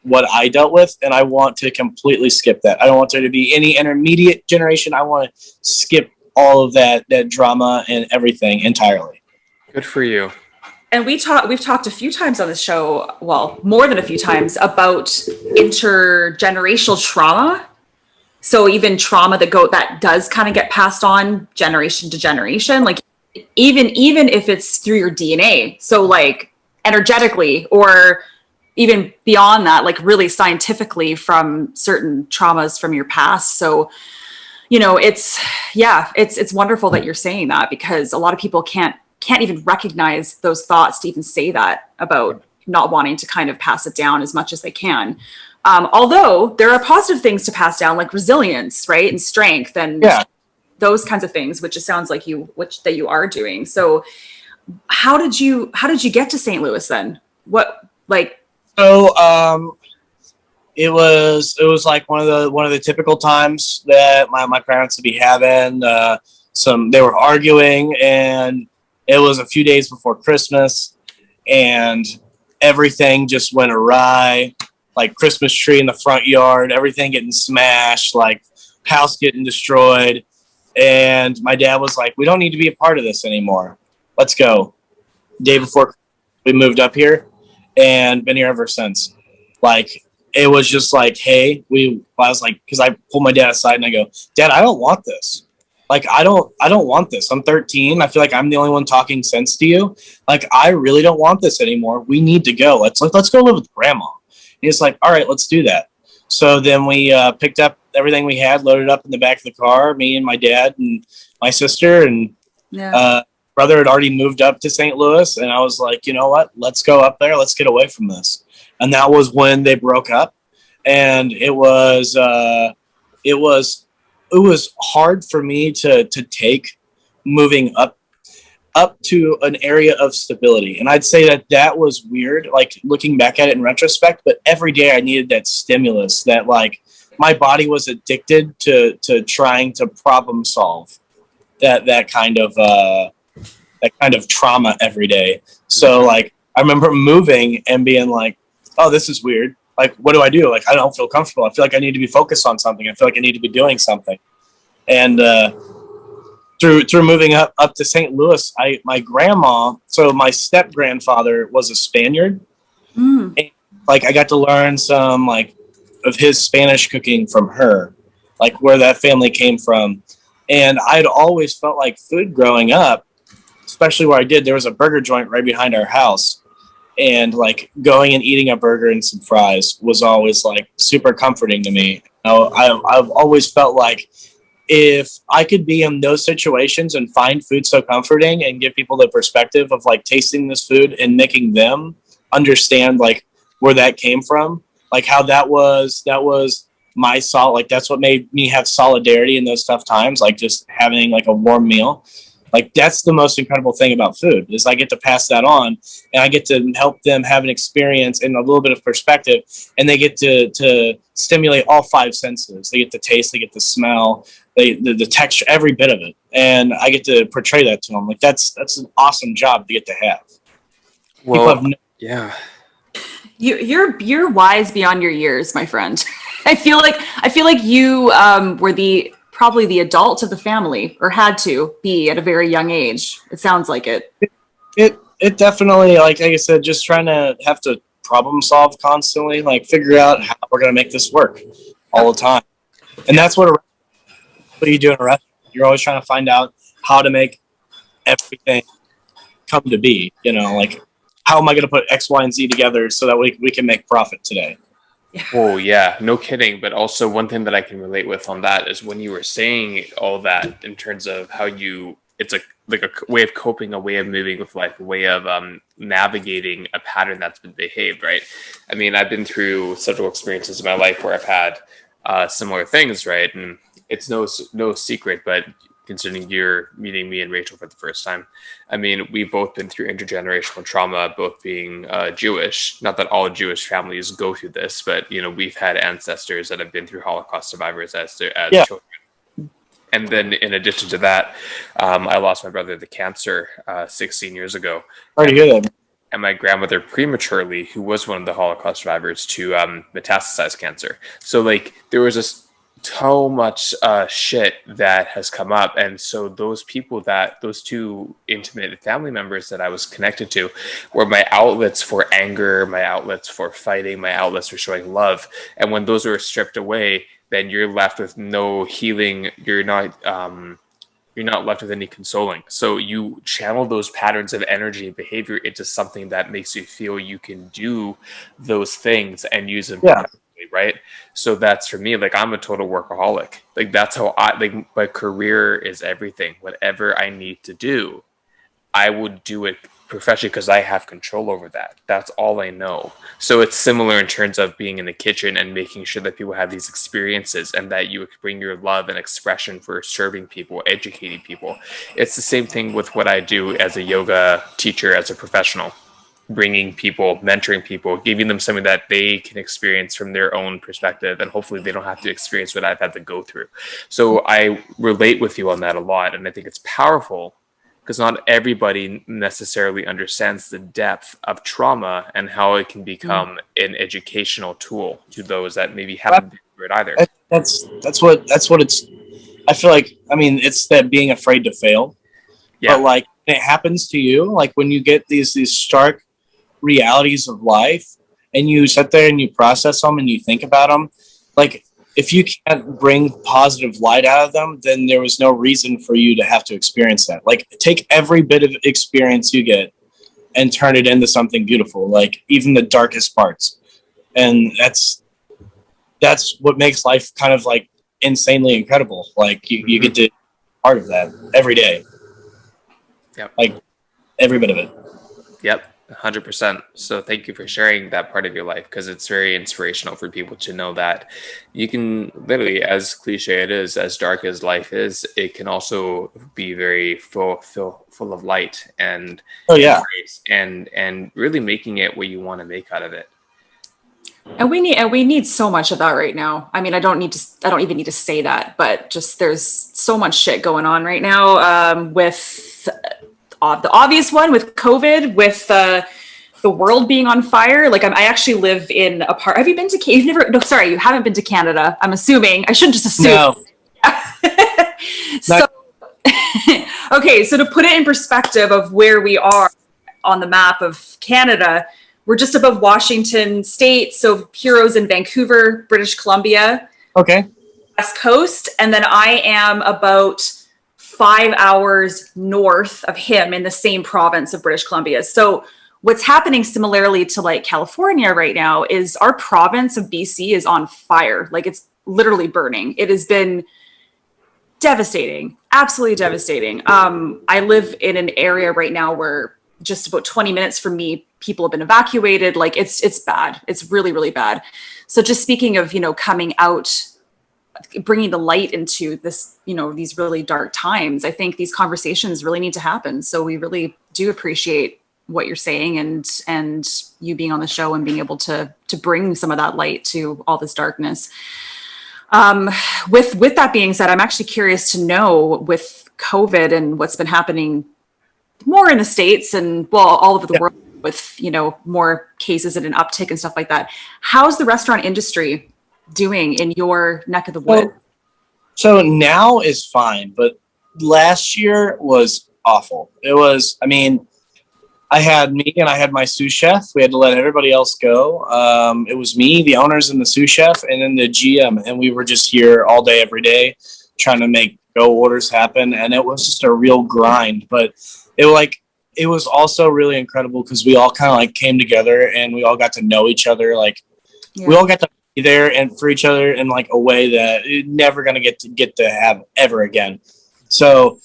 what I dealt with, and I want to completely skip that. I don't want there to be any intermediate generation. I want to skip all of that drama and everything entirely. Good for you. And we've talked a few times on this show, well, more than a few times, about intergenerational trauma. So even trauma that does kind of get passed on generation to generation, like even if it's through your DNA. So like energetically, or even beyond that, like really scientifically from certain traumas from your past. So, you know, it's wonderful that you're saying that, because a lot of people can't even recognize those thoughts to even say that about not wanting to kind of pass it down as much as they can. Although there are positive things to pass down, like resilience, right? And strength and those kinds of things, which it sounds like you are doing. So how did you get to St. Louis then? It was like one of the typical times that my parents would be having they were arguing, and it was a few days before Christmas, and everything just went awry, like Christmas tree in the front yard, everything getting smashed, like house getting destroyed. And my dad was like, we don't need to be a part of this anymore. Let's go. Day before we moved up here and been here ever since. Like, it was just like, hey, I was like, because I pulled my dad aside and I go, Dad, I don't want this. Like, I don't want this. I'm 13. I feel like I'm the only one talking sense to you. Like, I really don't want this anymore. We need to go. Let's go live with grandma. And he's like, all right, let's do that. So then we picked up everything we had, loaded up in the back of the car, me and my dad and my sister, and brother had already moved up to St. Louis. And I was like, you know what? Let's go up there. Let's get away from this. And that was when they broke up. And it was hard for me to take moving up to an area of stability. And I'd say that was weird, like looking back at it in retrospect, but every day I needed that stimulus, that like my body was addicted to trying to problem solve that kind of trauma every day. So like, I remember moving and being like, oh, this is weird. Like, what do I do? Like, I don't feel comfortable. I feel like I need to be focused on something. I feel like I need to be doing something. And through moving up to St. Louis, my grandma, so my step grandfather was a Spaniard. And, like, I got to learn some like of his Spanish cooking from her, like where that family came from. And I'd always felt like food growing up, especially where I did. There was a burger joint right behind our house. And like going and eating a burger and some fries was always like super comforting to me. I've always felt like if I could be in those situations and find food so comforting and give people the perspective of like tasting this food and making them understand like where that came from, like how that was my salt, like that's what made me have solidarity in those tough times, like just having like a warm meal. Like that's the most incredible thing about food is I get to pass that on and I get to help them have an experience and a little bit of perspective, and they get to stimulate all five senses. They get to taste, they get to smell, the texture, every bit of it. And I get to portray that to them. Like that's an awesome job to get to have. Well, yeah. You're wise beyond your years, my friend. I feel like you were probably the adult of the family, or had to be at a very young age. It sounds like it. It definitely, like I said, just trying to have to problem solve constantly, like figure out how we're going to make this work all the time. And that's what you do in a restaurant. You're always trying to find out how to make everything come to be, like how am I going to put X, Y, and Z together so that we can make profit today? Oh yeah, no kidding. But also one thing that I can relate with on that is when you were saying all that in terms of how it's a way of coping, a way of moving with life, a way of navigating a pattern that's been behaved, right? I mean, I've been through several experiences in my life where I've had similar things, right? And it's no secret, but considering you're meeting me and Rachel for the first time, I mean, we've both been through intergenerational trauma, both being Jewish. Not that all Jewish families go through this, but we've had ancestors that have been through Holocaust survivors as children. And then in addition to that, I lost my brother to cancer 16 years ago. Sorry to hear that. And my grandmother prematurely, who was one of the Holocaust survivors, to metastasize cancer. So like there was so much shit that has come up, and so those two intimate family members that I was connected to were my outlets for anger, my outlets for fighting, my outlets for showing love. And when those were stripped away, then you're left with no healing. You're not left with any consoling. So you channel those patterns of energy and behavior into something that makes you feel you can do those things and use them. Yeah. Right. So that's for me, like I'm a total workaholic. Like that's how my career is everything. Whatever I need to do, I would do it professionally because I have control over that. That's all I know. So it's similar in terms of being in the kitchen and making sure that people have these experiences and that you bring your love and expression for serving people, educating people. It's the same thing with what I do as a yoga teacher, as a professional. Bringing people, mentoring people, giving them something that they can experience from their own perspective, and hopefully they don't have to experience what I've had to go through. So I relate with you on that a lot, and I think it's powerful because not everybody necessarily understands the depth of trauma and how it can become an educational tool to those that maybe haven't been through it either. That's what it's. I feel like, I mean, it's that being afraid to fail. Yeah. But like when it happens to you, like when you get these stark realities of life and you sit there and you process them and you think about them, like if you can't bring positive light out of them, then there was no reason for you to have to experience that. Like take every bit of experience you get and turn it into something beautiful, like even the darkest parts. And that's what makes life kind of like insanely incredible. Like you get to be part of that every day. Yep. Like every bit of it. Yep. 100%. So thank you for sharing that part of your life, because it's very inspirational for people to know that you can literally, as cliche it is, as dark as life is, it can also be very full of light and grace and really making it what you want to make out of it. And we need so much of that right now. I mean, I don't even need to say that, but just there's so much shit going on right now, with the obvious one with COVID, with the world being on fire. Like I actually live in a part. Have you been to Canada? No, sorry, you haven't been to Canada. I'm assuming. I shouldn't just assume. No. So, okay. So to put it in perspective of where we are on the map of Canada, we're just above Washington State. So Heroes in Vancouver, British Columbia. Okay. West Coast. And then I am about 5 hours north of him in the same province of British Columbia. So what's happening similarly to like California right now is our province of BC is on fire. Like it's literally burning. It has been devastating, absolutely devastating. I live in an area right now where just about 20 minutes from me, people have been evacuated. Like it's bad. It's really, really bad. So just speaking of, coming out, bringing the light into this, these really dark times, I think these conversations really need to happen. So we really do appreciate what you're saying and you being on the show and being able to bring some of that light to all this darkness. With that being said, I'm actually curious to know, with COVID and what's been happening more in the States and all over the world, with more cases and an uptick and stuff like that, how's the restaurant industry doing in your neck of the woods? So now is fine, but last year was awful. It was, I mean, I had my sous chef. We had to let everybody else go. It was me, the owners, and the sous chef, and then the GM, and we were just here all day, every day, trying to make orders happen, and it was just a real grind. But it was also really incredible because we all kind of like came together and we all got to know each other. We all got to be there and for each other in like a way that you're never gonna get to have ever again. So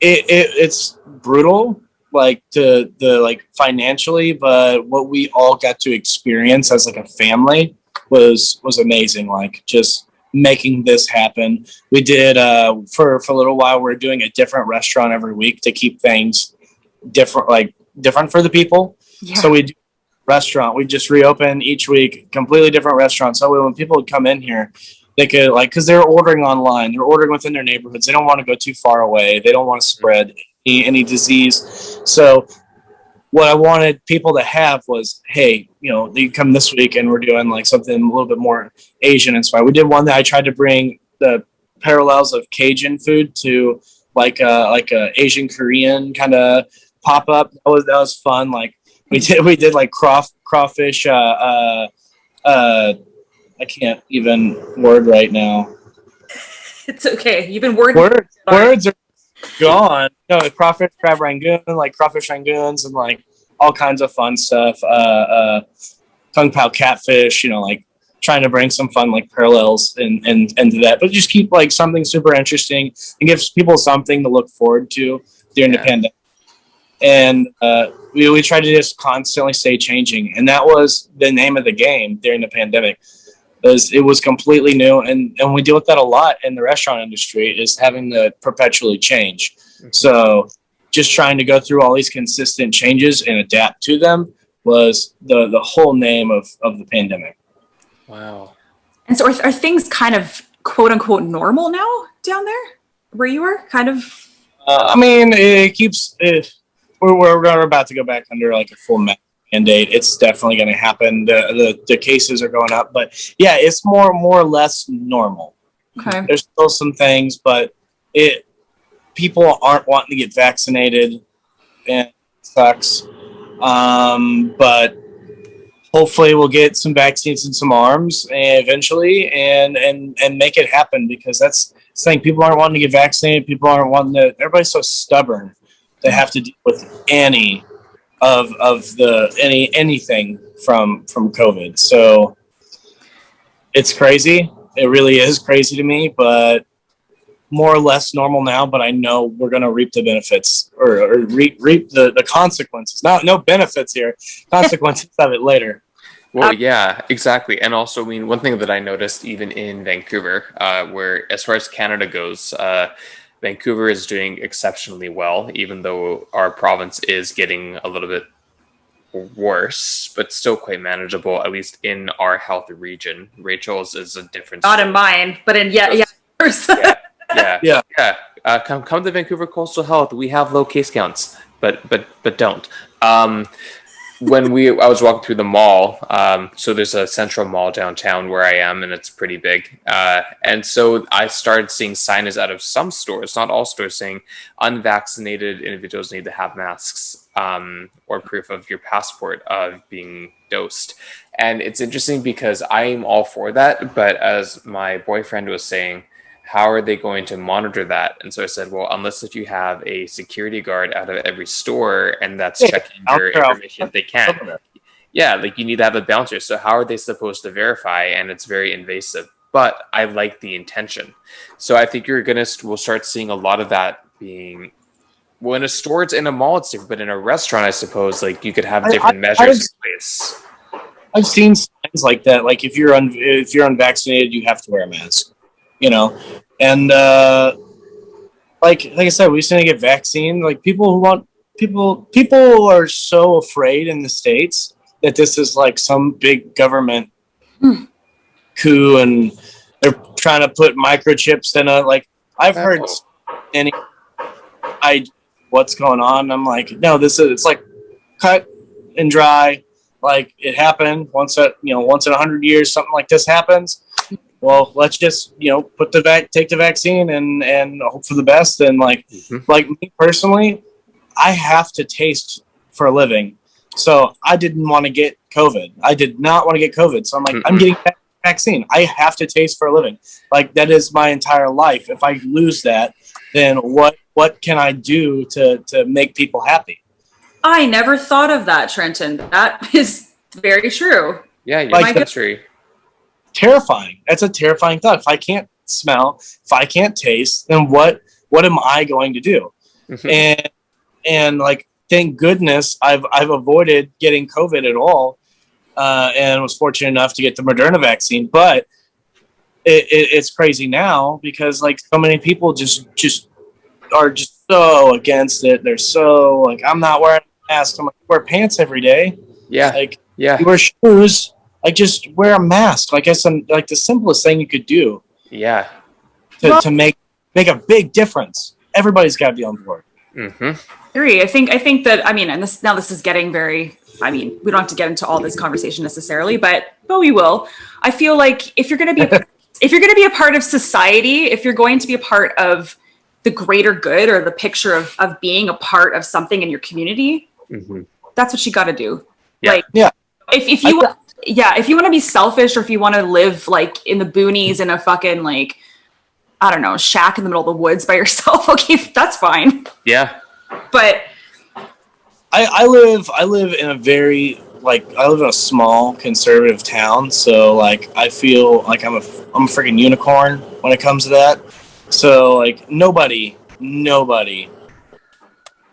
it's brutal, like to the like financially, but what we all got to experience as like a family was amazing. Like just making this happen. We did for a little while. We're doing a different restaurant every week to keep things different for the people. Yeah. So we do restaurant. We just reopen each week, completely different restaurant. So when people would come in here, they could because they're ordering online, they're ordering within their neighborhoods. They don't want to go too far away. They don't want to spread any disease. So what I wanted people to have was, hey, you come this week and we're doing like something a little bit more Asian inspired. We did one that I tried to bring the parallels of Cajun food to like a Asian Korean kind of pop up. That was fun. Like we did like crawfish. I can't even word right now. It's okay. You've been wording. Words are gone. No, crawfish crab rangoon, like crawfish rangoons, and like all kinds of fun stuff. Kung Pao catfish. Like trying to bring some fun like parallels into that, but just keep like something super interesting and gives people something to look forward to during the pandemic. And we tried to just constantly stay changing, and that was the name of the game during the pandemic. It was completely new, and we deal with that a lot in the restaurant industry, is having to perpetually change. So just trying to go through all these consistent changes and adapt to them was the whole name of the pandemic. Wow. And so are things kind of quote unquote normal now down there where you are? Kind of? I mean, it keeps. We're about to go back under like a full mandate. It's definitely going to happen. The cases are going up, but yeah, it's more or less normal. Okay. There's still some things, but people aren't wanting to get vaccinated, and it sucks. But hopefully we'll get some vaccines and some arms eventually, and make it happen, because that's the thing. People aren't wanting to get vaccinated. People aren't wanting to. Everybody's so stubborn. They have to deal with any of anything from COVID. So it's crazy. It really is crazy to me, but more or less normal now. But I know we're going to reap the benefits, or reap the consequences. No benefits here. Consequences of it later. Well, yeah, exactly. And also, I mean, one thing that I noticed even in Vancouver, where as far as Canada goes, Vancouver is doing exceptionally well, even though our province is getting a little bit worse, but still quite manageable, at least in our health region. Rachel's is a different Not in mine, but in yeah. Come to Vancouver Coastal Health. We have low case counts, but don't. When I was walking through the mall, so there's a central mall downtown where I am, and it's pretty big. And so I started seeing signage out of some stores, not all stores, saying unvaccinated individuals need to have masks, or proof of your passport of being dosed. And it's interesting because I'm all for that, but as my boyfriend was saying, how are they going to monitor that? And so I said, well, unless if you have a security guard out of every store and that's checking your information, they can. Yeah, like you need to have a bouncer. So how are they supposed to verify? And it's very invasive. But I like the intention. So I think we'll start seeing a lot of that being. Well, in a store, it's in a mall, it's different, but in a restaurant, I suppose, like you could have different measures in place. I've seen signs like that. Like if you're unvaccinated, you have to wear a mask. And like I said, we just need to get vaccine. Like people are so afraid in the States that this is like some big government coup, and they're trying to put microchips in it. Like I've heard what's going on. I'm like, no, it's like cut and dry. Like it happened once in 100 years, something like this happens. Well, let's just, take the vaccine and hope for the best. And like me personally, I have to taste for a living. So I didn't want to get COVID. I did not want to get COVID. So I'm like, I'm getting that vaccine. I have to taste for a living. Like that is my entire life. If I lose that, then what can I do to make people happy? I never thought of that, Trenton. That is very true. Yeah, your country. Terrifying. That's a terrifying thought. If I can't smell, if I can't taste, then what am I going to do? And like, thank goodness I've avoided getting COVID at all, and was fortunate enough to get the Moderna vaccine. But it's crazy now because like so many people just are just so against it. They're so like, I'm not wearing a mask. I'm like, wear pants every day. Yeah. Like, yeah. You wear shoes. Like, just wear a mask. Like, that's like the simplest thing you could do. Yeah. To make a big difference. Everybody's got to be on board. Agree. I think that, and this is getting very, we don't have to get into all this conversation necessarily, but we will. I feel like if you're going to be a part of society, if you're going to be a part of the greater good or the picture of being a part of something in your community, that's what you got to do. Yeah. Like, if you want to be selfish, or if you want to live like in the boonies in a fucking like, I don't know, shack in the middle of the woods by yourself, okay, that's fine. Yeah. But I live in a small conservative town, so like I feel like I'm a freaking unicorn when it comes to that. So like nobody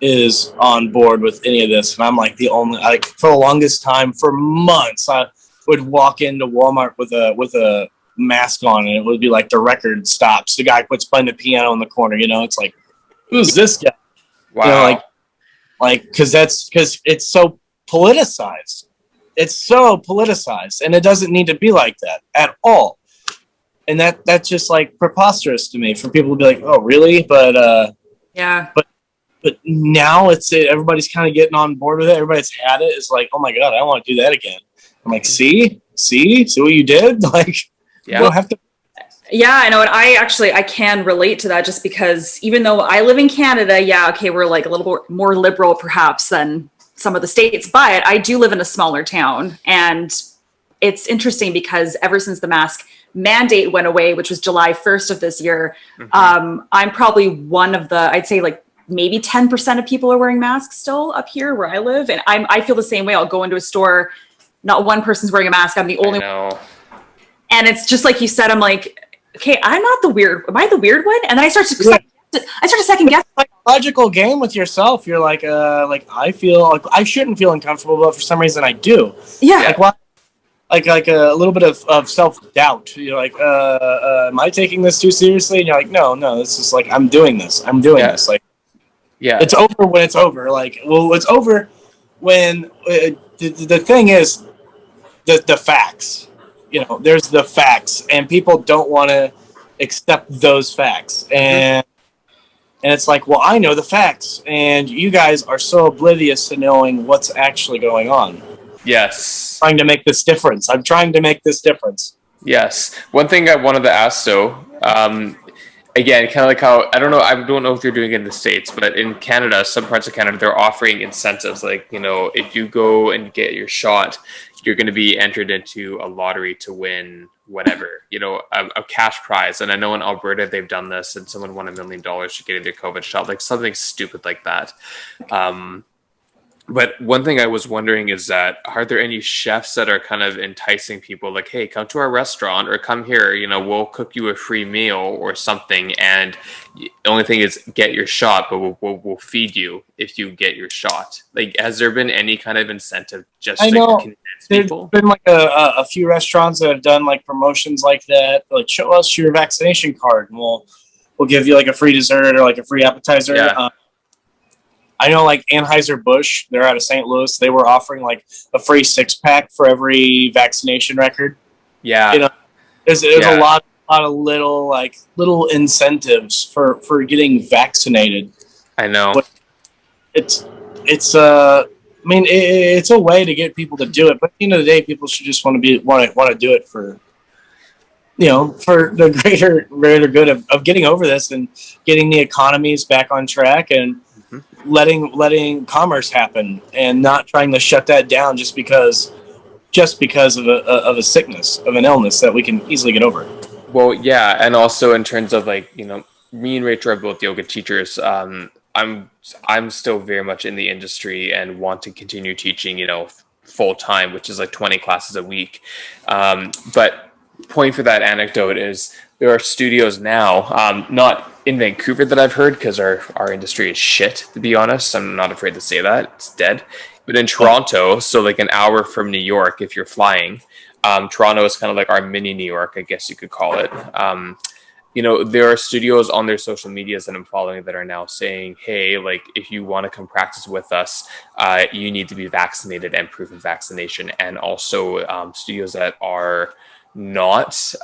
is on board with any of this, and I'm like the only, like for the longest time, for months, I would walk into Walmart with a mask on, and it would be like the record stops, the guy quits playing the piano in the corner, it's like, who's this guy? Wow. Because it's so politicized. It's so politicized, and it doesn't need to be like that at all. And that's just like preposterous to me for people to be like, oh really? But Yeah. But now everybody's kind of getting on board with it. Everybody's had it. It's like, oh my God, I don't want to do that again. I'm like, see what you did? Like, Yeah. you don't have to. Yeah, I know. And I can relate to that just because even though I live in Canada, yeah, okay, we're like a little bit more liberal perhaps than some of the states, but I do live in a smaller town. And it's interesting because ever since the mask mandate went away, which was July 1st of this year, I'm probably one of the, I'd say like maybe 10% of people are wearing masks still up here where I live. And I feel the same way. I'll go into a store, not one person's wearing a mask. I'm the only one. And it's just like you said, I'm like, okay, am I the weird one? And then I start to second guess. Like a logical game with yourself. You're like I feel like I shouldn't feel uncomfortable, but for some reason I do. Yeah. Like why? Like a little bit of self-doubt. You're like, am I taking this too seriously? And you're like, no, this is like, I'm doing this. this. Like, yeah, it's over when it's over. Like, well, it's over when the thing is the facts. You know, there's the facts, and people don't want to accept those facts. And it's like, well, I know the facts, and you guys are so oblivious to knowing what's actually going on. Yes. I'm trying to make this difference. Yes. One thing I wanted to ask, though, again, kind of like how, I don't know if they're doing it in the States, but in Canada, some parts of Canada, they're offering incentives. Like, you know, if you go and get your shot, you're going to be entered into a lottery to win whatever, you know, a cash prize. And I know in Alberta, they've done this, and someone won $1 million for getting their COVID shot, like something stupid like that. But one thing I was wondering is that, are there any chefs that are kind of enticing people like, hey, come to our restaurant or come here, you know, we'll cook you a free meal or something. And the only thing is get your shot, but we'll feed you if you get your shot. Like, has there been any kind of incentive just to convince people? There's been like a few restaurants that have done like promotions like that. Like, show us your vaccination card and we'll give you like a free dessert or like a free appetizer. Yeah. I know like Anheuser-Busch, they're out of St. Louis. They were offering like a free 6-pack for every vaccination record. Yeah. You know, there's a lot of little incentives for getting vaccinated. I know. But it's a way to get people to do it. But at the end of the day, people should just want to do it for, you know, for the greater good of getting over this and getting the economies back on track and letting commerce happen and not trying to shut that down just because of a sickness, of an illness that we can easily get over. Well, yeah, and also in terms of like, you know, me and Rachel are both yoga teachers. I'm still very much in the industry and want to continue teaching, you know, full time, which is like 20 classes a week. But point for that anecdote is there are studios now, not in Vancouver that I've heard, because our industry is shit, to be honest. I'm not afraid to say that. It's dead. But in Toronto, so like an hour from New York, if you're flying, Toronto is kind of like our mini New York, I guess you could call it. You know, there are studios on their social medias that I'm following that are now saying, hey, like, if you want to come practice with us, you need to be vaccinated and proof of vaccination. And also studios that are not,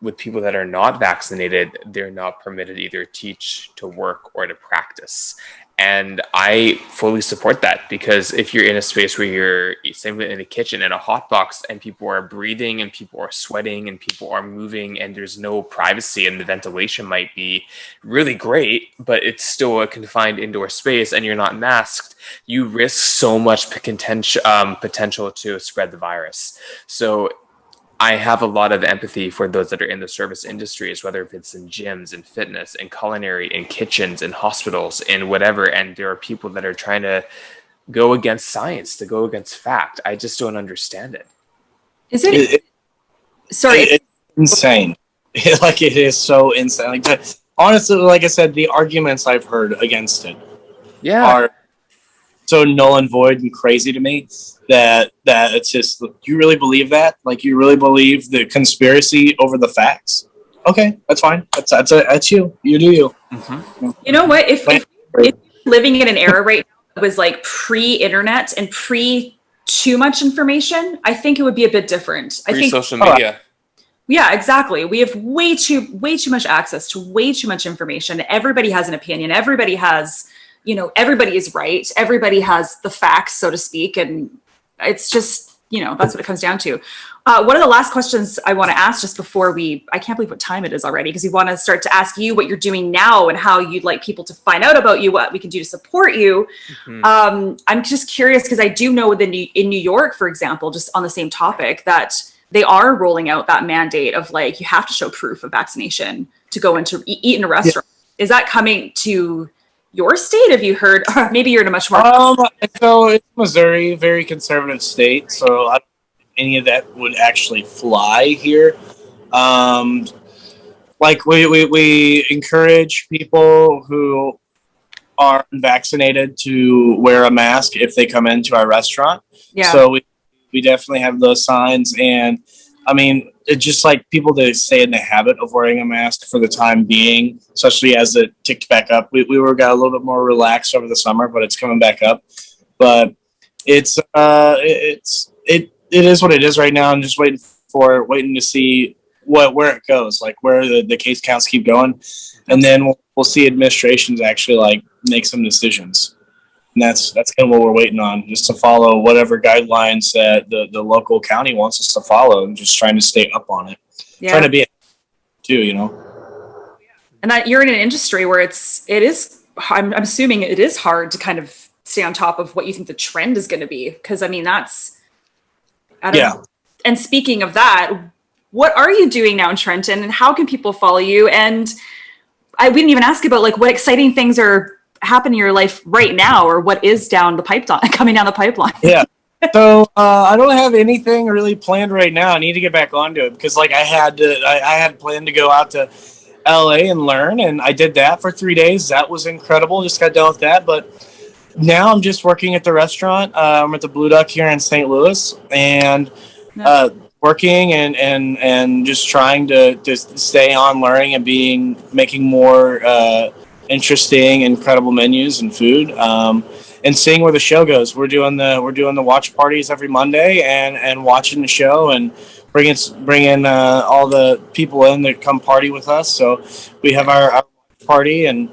with people that are not vaccinated, they're not permitted either teach, to work, or to practice. And I fully support that, because if you're in a space where you're same in a kitchen in a hot box and people are breathing and people are sweating and people are moving and there's no privacy and the ventilation might be really great, but it's still a confined indoor space and you're not masked, you risk so much potential to spread the virus. So I have a lot of empathy for those that are in the service industries, whether if it's in gyms and fitness and culinary and kitchens and hospitals and whatever. And there are people that are trying to go against science, to go against fact. I just don't understand it. Is it? Sorry. It's insane. Like, it is so insane. Like, honestly, like I said, the arguments I've heard against it are so null and void and crazy to me that it's just, you really believe that? Like, you really believe the conspiracy over the facts? Okay, that's fine. That's you. You do you. Mm-hmm. You know what? If living in an era right now that was like pre-internet and pre too much information, I think it would be a bit different. I think social media. Yeah, exactly. We have way too much access to way too much information. Everybody has an opinion. Everybody has, everybody is right. Everybody has the facts, so to speak. And it's just, that's what it comes down to. One of the last questions I want to ask just before I can't believe what time it is already, because we want to start to ask you what you're doing now and how you'd like people to find out about you, what we can do to support you. I'm just curious because I do know in New York, for example, just on the same topic, that they are rolling out that mandate of like, you have to show proof of vaccination to go into eat in a restaurant. Yeah. Is that coming to your state? Have you heard, maybe you're in a much more. So it's Missouri, very conservative state. So I don't think any of that would actually fly here. Like we encourage people who are vaccinated to wear a mask if they come into our restaurant. Yeah. So we definitely have those signs. And I mean, it's just like people that stay in the habit of wearing a mask for the time being, especially as it ticked back up. We got a little bit more relaxed over the summer, but it's coming back up. But it is what it is right now. I'm just waiting to see where it goes, like where the case counts keep going. And then we'll see administrations actually like make some decisions. And that's kind of what we're waiting on, just to follow whatever guidelines that the local county wants us to follow, and just trying to stay up on it. Yeah. Trying to be too, And that you're in an industry where I'm assuming it is hard to kind of stay on top of what you think the trend is going to be. Because I mean, And speaking of that, what are you doing now in Trenton, and how can people follow you? And we didn't even ask about like what exciting things are happening in your life right now, or what is coming down the pipeline. Yeah. So I don't have anything really planned right now. I need to get back onto it because like I had planned to go out to LA and learn, and I did that for 3 days. That was incredible. Just got done with that. But now I'm just working at the restaurant. I'm at the Blue Duck here in St. Louis, and working and just trying to just stay on learning and making more interesting, incredible menus and food, and seeing where the show goes. We're doing the watch parties every Monday and watching the show and bringing all the people in that come party with us. So we have our party, and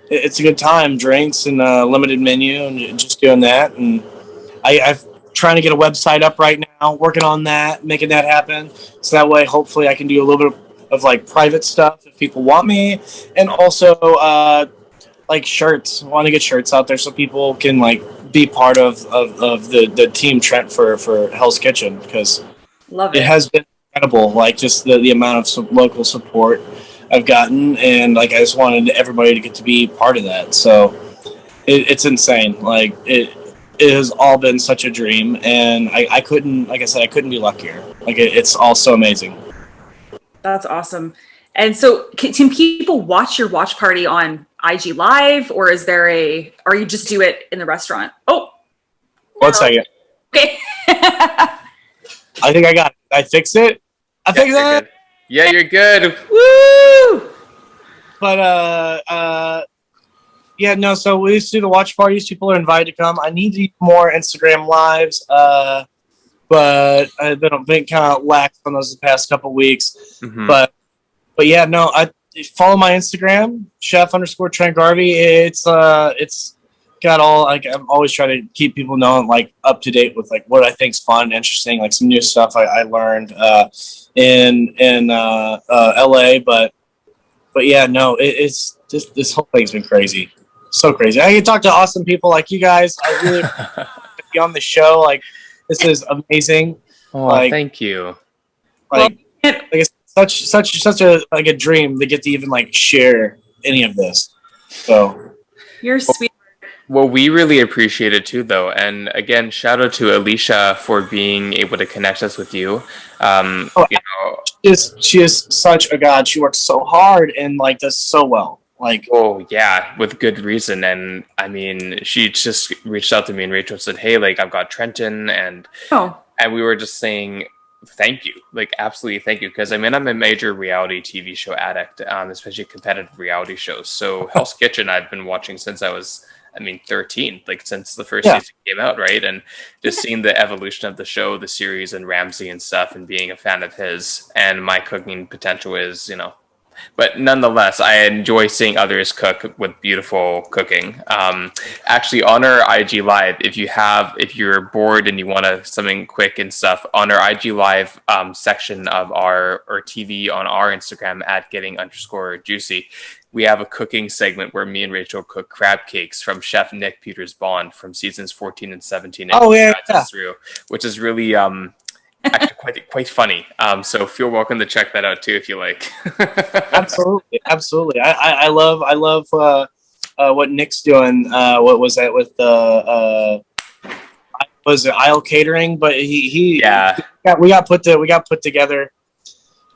it's a good time, drinks and a limited menu, and just doing that. And I've trying to get a website up right now, working on that, making that happen. So that way, hopefully I can do a little bit of like private stuff if people want me, and also like shirts. I want to get shirts out there so people can like be part of the team Trent for Hell's Kitchen, because it has been incredible. Like just the amount of local support I've gotten, and like I just wanted everybody to get to be part of that. So it's insane. Like it has all been such a dream, and I couldn't, like I said, I couldn't be luckier. Like it's all so amazing. That's awesome. And so can people watch your watch party on IG Live, or or you just do it in the restaurant? Oh, one second. Okay. I think I got it. I fixed it. I fixed it. Yeah, you're good. Woo! But yeah, no. So we used to do the watch parties. People are invited to come. I need to do more Instagram lives. But I've been kind of lax on those the past couple of weeks. Mm-hmm. But yeah, no. I follow my Instagram, chef_Trenton Garvey. It's got all, like, I'm always trying to keep people knowing, like, up to date with like what I think's fun, interesting, like some new stuff I learned in LA. But yeah, no. It's just, this whole thing's been crazy, so crazy. I can talk to awesome people like you guys. I really be on the show. Like, this is amazing. Oh, like, thank you. Like it's such a like a dream to get to even like share any of this. So you're sweet. Well, we really appreciate it too, though. And again, shout out to Alicia for being able to connect us with you. She is such a god. She works so hard and like does so well. Like, oh yeah, with good reason. And I mean, she just reached out to me, and Rachel said, "Hey, like I've got Trenton," and we were just saying thank you, like absolutely thank you, because I mean I'm a major reality TV show addict, especially competitive reality shows. So Hell's Kitchen I've been watching since I was 13, like since the first season came out, right? And just seeing the evolution of the show, the series, and Ramsay and stuff, and being a fan of his, and my cooking potential is, but nonetheless, I enjoy seeing others cook with beautiful cooking. Actually, on our IG Live, if you're bored and you want something quick and stuff, on our IG Live section of our TV on our Instagram at getting_juicy, we have a cooking segment where me and Rachel cook crab cakes from Chef Nick Peters Bond from seasons 14 and 17. And through, which is really actually quite funny. So feel welcome to check that out too if you like. Absolutely. I love what Nick's doing. What was that with the was it Isle Catering? But we got put together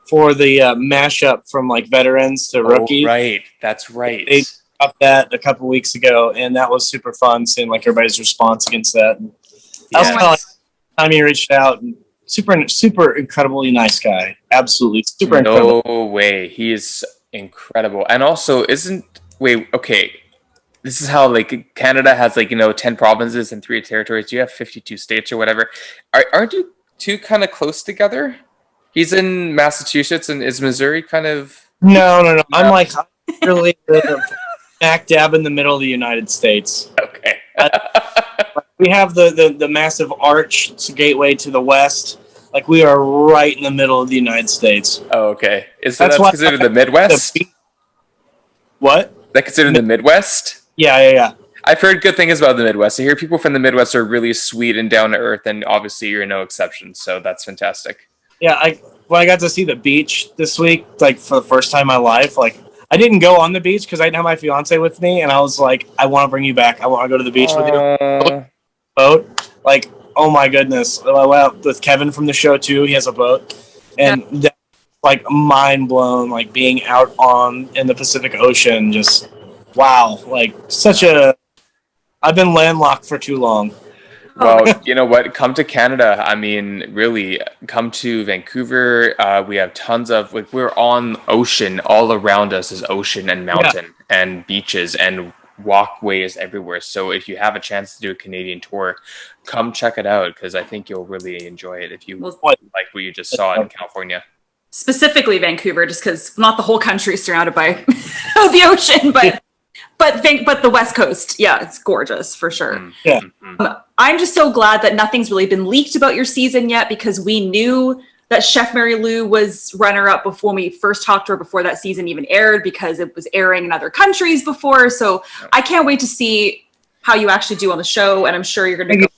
for the mashup from like veterans to rookies. Right, that's right. They up that a couple weeks ago, and that was super fun seeing like everybody's response against that. That was kind of like time he reached out. And super incredibly nice guy. Absolutely super incredible. No way, he is incredible. And also, this is how like Canada has like 10 provinces and 3 territories. You have 52 states or whatever. Aren't you two kind of close together? He's in Massachusetts, and is Missouri kind of? No. I'm like really smack dab in the middle of the United States. Okay. We have the massive arch gateway to the west. Like we are right in the middle of the United States. Oh, okay. That's considered the Midwest? What? That considered the Midwest? Yeah. I've heard good things about the Midwest. I hear people from the Midwest are really sweet and down to earth, and obviously you're no exception. So that's fantastic. Yeah, I got to see the beach this week, like for the first time in my life. Like I didn't go on the beach because I didn't have my fiance with me, and I was like, I want to bring you back. I want to go to the beach with you. Boat, like, oh my goodness! I went out with Kevin from the show too. He has a boat, and that's like mind blown. Like being out in the Pacific Ocean, just wow! Like I've been landlocked for too long. Well, you know what? Come to Canada. I mean, really, come to Vancouver. We have tons of we're on ocean. All around us is ocean and mountain and beaches and walkways everywhere. So if you have a chance to do a Canadian tour, come check it out because I think you'll really enjoy it if you like what you just saw in California. Specifically Vancouver, just because not the whole country is surrounded by the ocean, but the West Coast, it's gorgeous for sure. Yeah. I'm just so glad that nothing's really been leaked about your season yet because we knew that Chef Mary Lou was runner-up before we first talked to her before that season even aired because it was airing in other countries before. So I can't wait to see how you actually do on the show, and I'm sure you're going to go.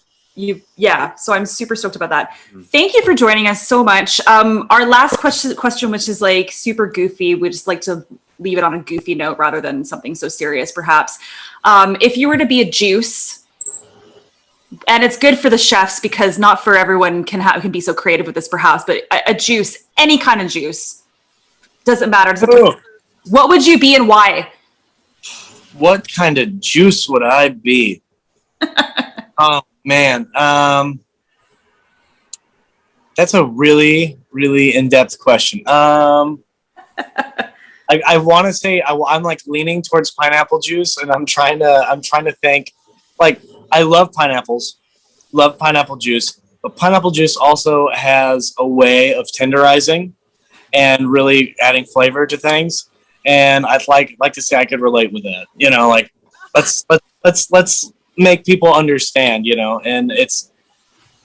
So I'm super stoked about that. Thank you for joining us so much. Our last question, which is like super goofy, we just like to leave it on a goofy note rather than something so serious, perhaps. If you were to be a juice, and it's good for the chefs because not for everyone can be so creative with this, perhaps, but a juice, any kind of juice, doesn't matter. What would you be and why? What kind of juice would I be? Oh man, that's a really, really in-depth question. I want to say I'm like leaning towards pineapple juice, and I'm trying to think. Like I love pineapples, love pineapple juice, but pineapple juice also has a way of tenderizing and really adding flavor to things. And I'd like to say I could relate with that. Like let's make people understand. And it's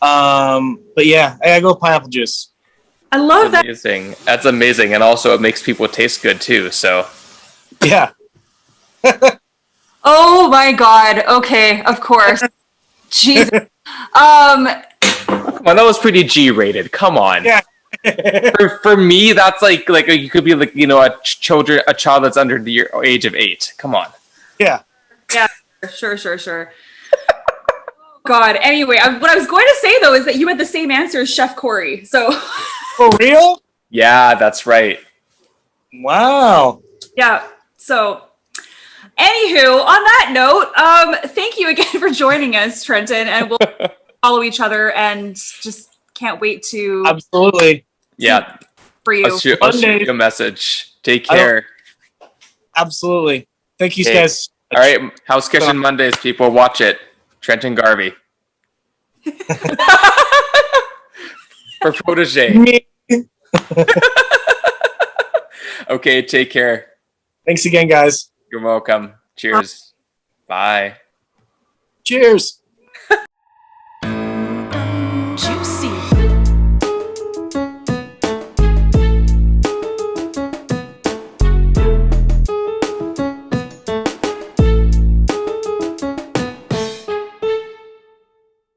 but yeah, I go with pineapple juice. I love that. Amazing. That's amazing, and also it makes people taste good too. So yeah. Oh my God. Okay, of course. Jesus. Come on, that was pretty G-rated. Come on. Yeah. for me, that's like you could be like a child that's under the age of 8. Come on. Yeah. Yeah. Sure. God. Anyway, what I was going to say though is that you had the same answer as Chef Corey. So. For real? Yeah, that's right. Wow. Yeah. So. Anywho, on that note, thank you again for joining us, Trenton, and we'll follow each other and just can't wait to absolutely for you. I'll shoot you a message. Take care. Absolutely. Thank you guys so All right, House Kitchen Mondays, people, watch it. Trenton Garvey. For protege. Me. Okay, take care. Thanks again, guys. You're welcome. Cheers. Bye. Cheers.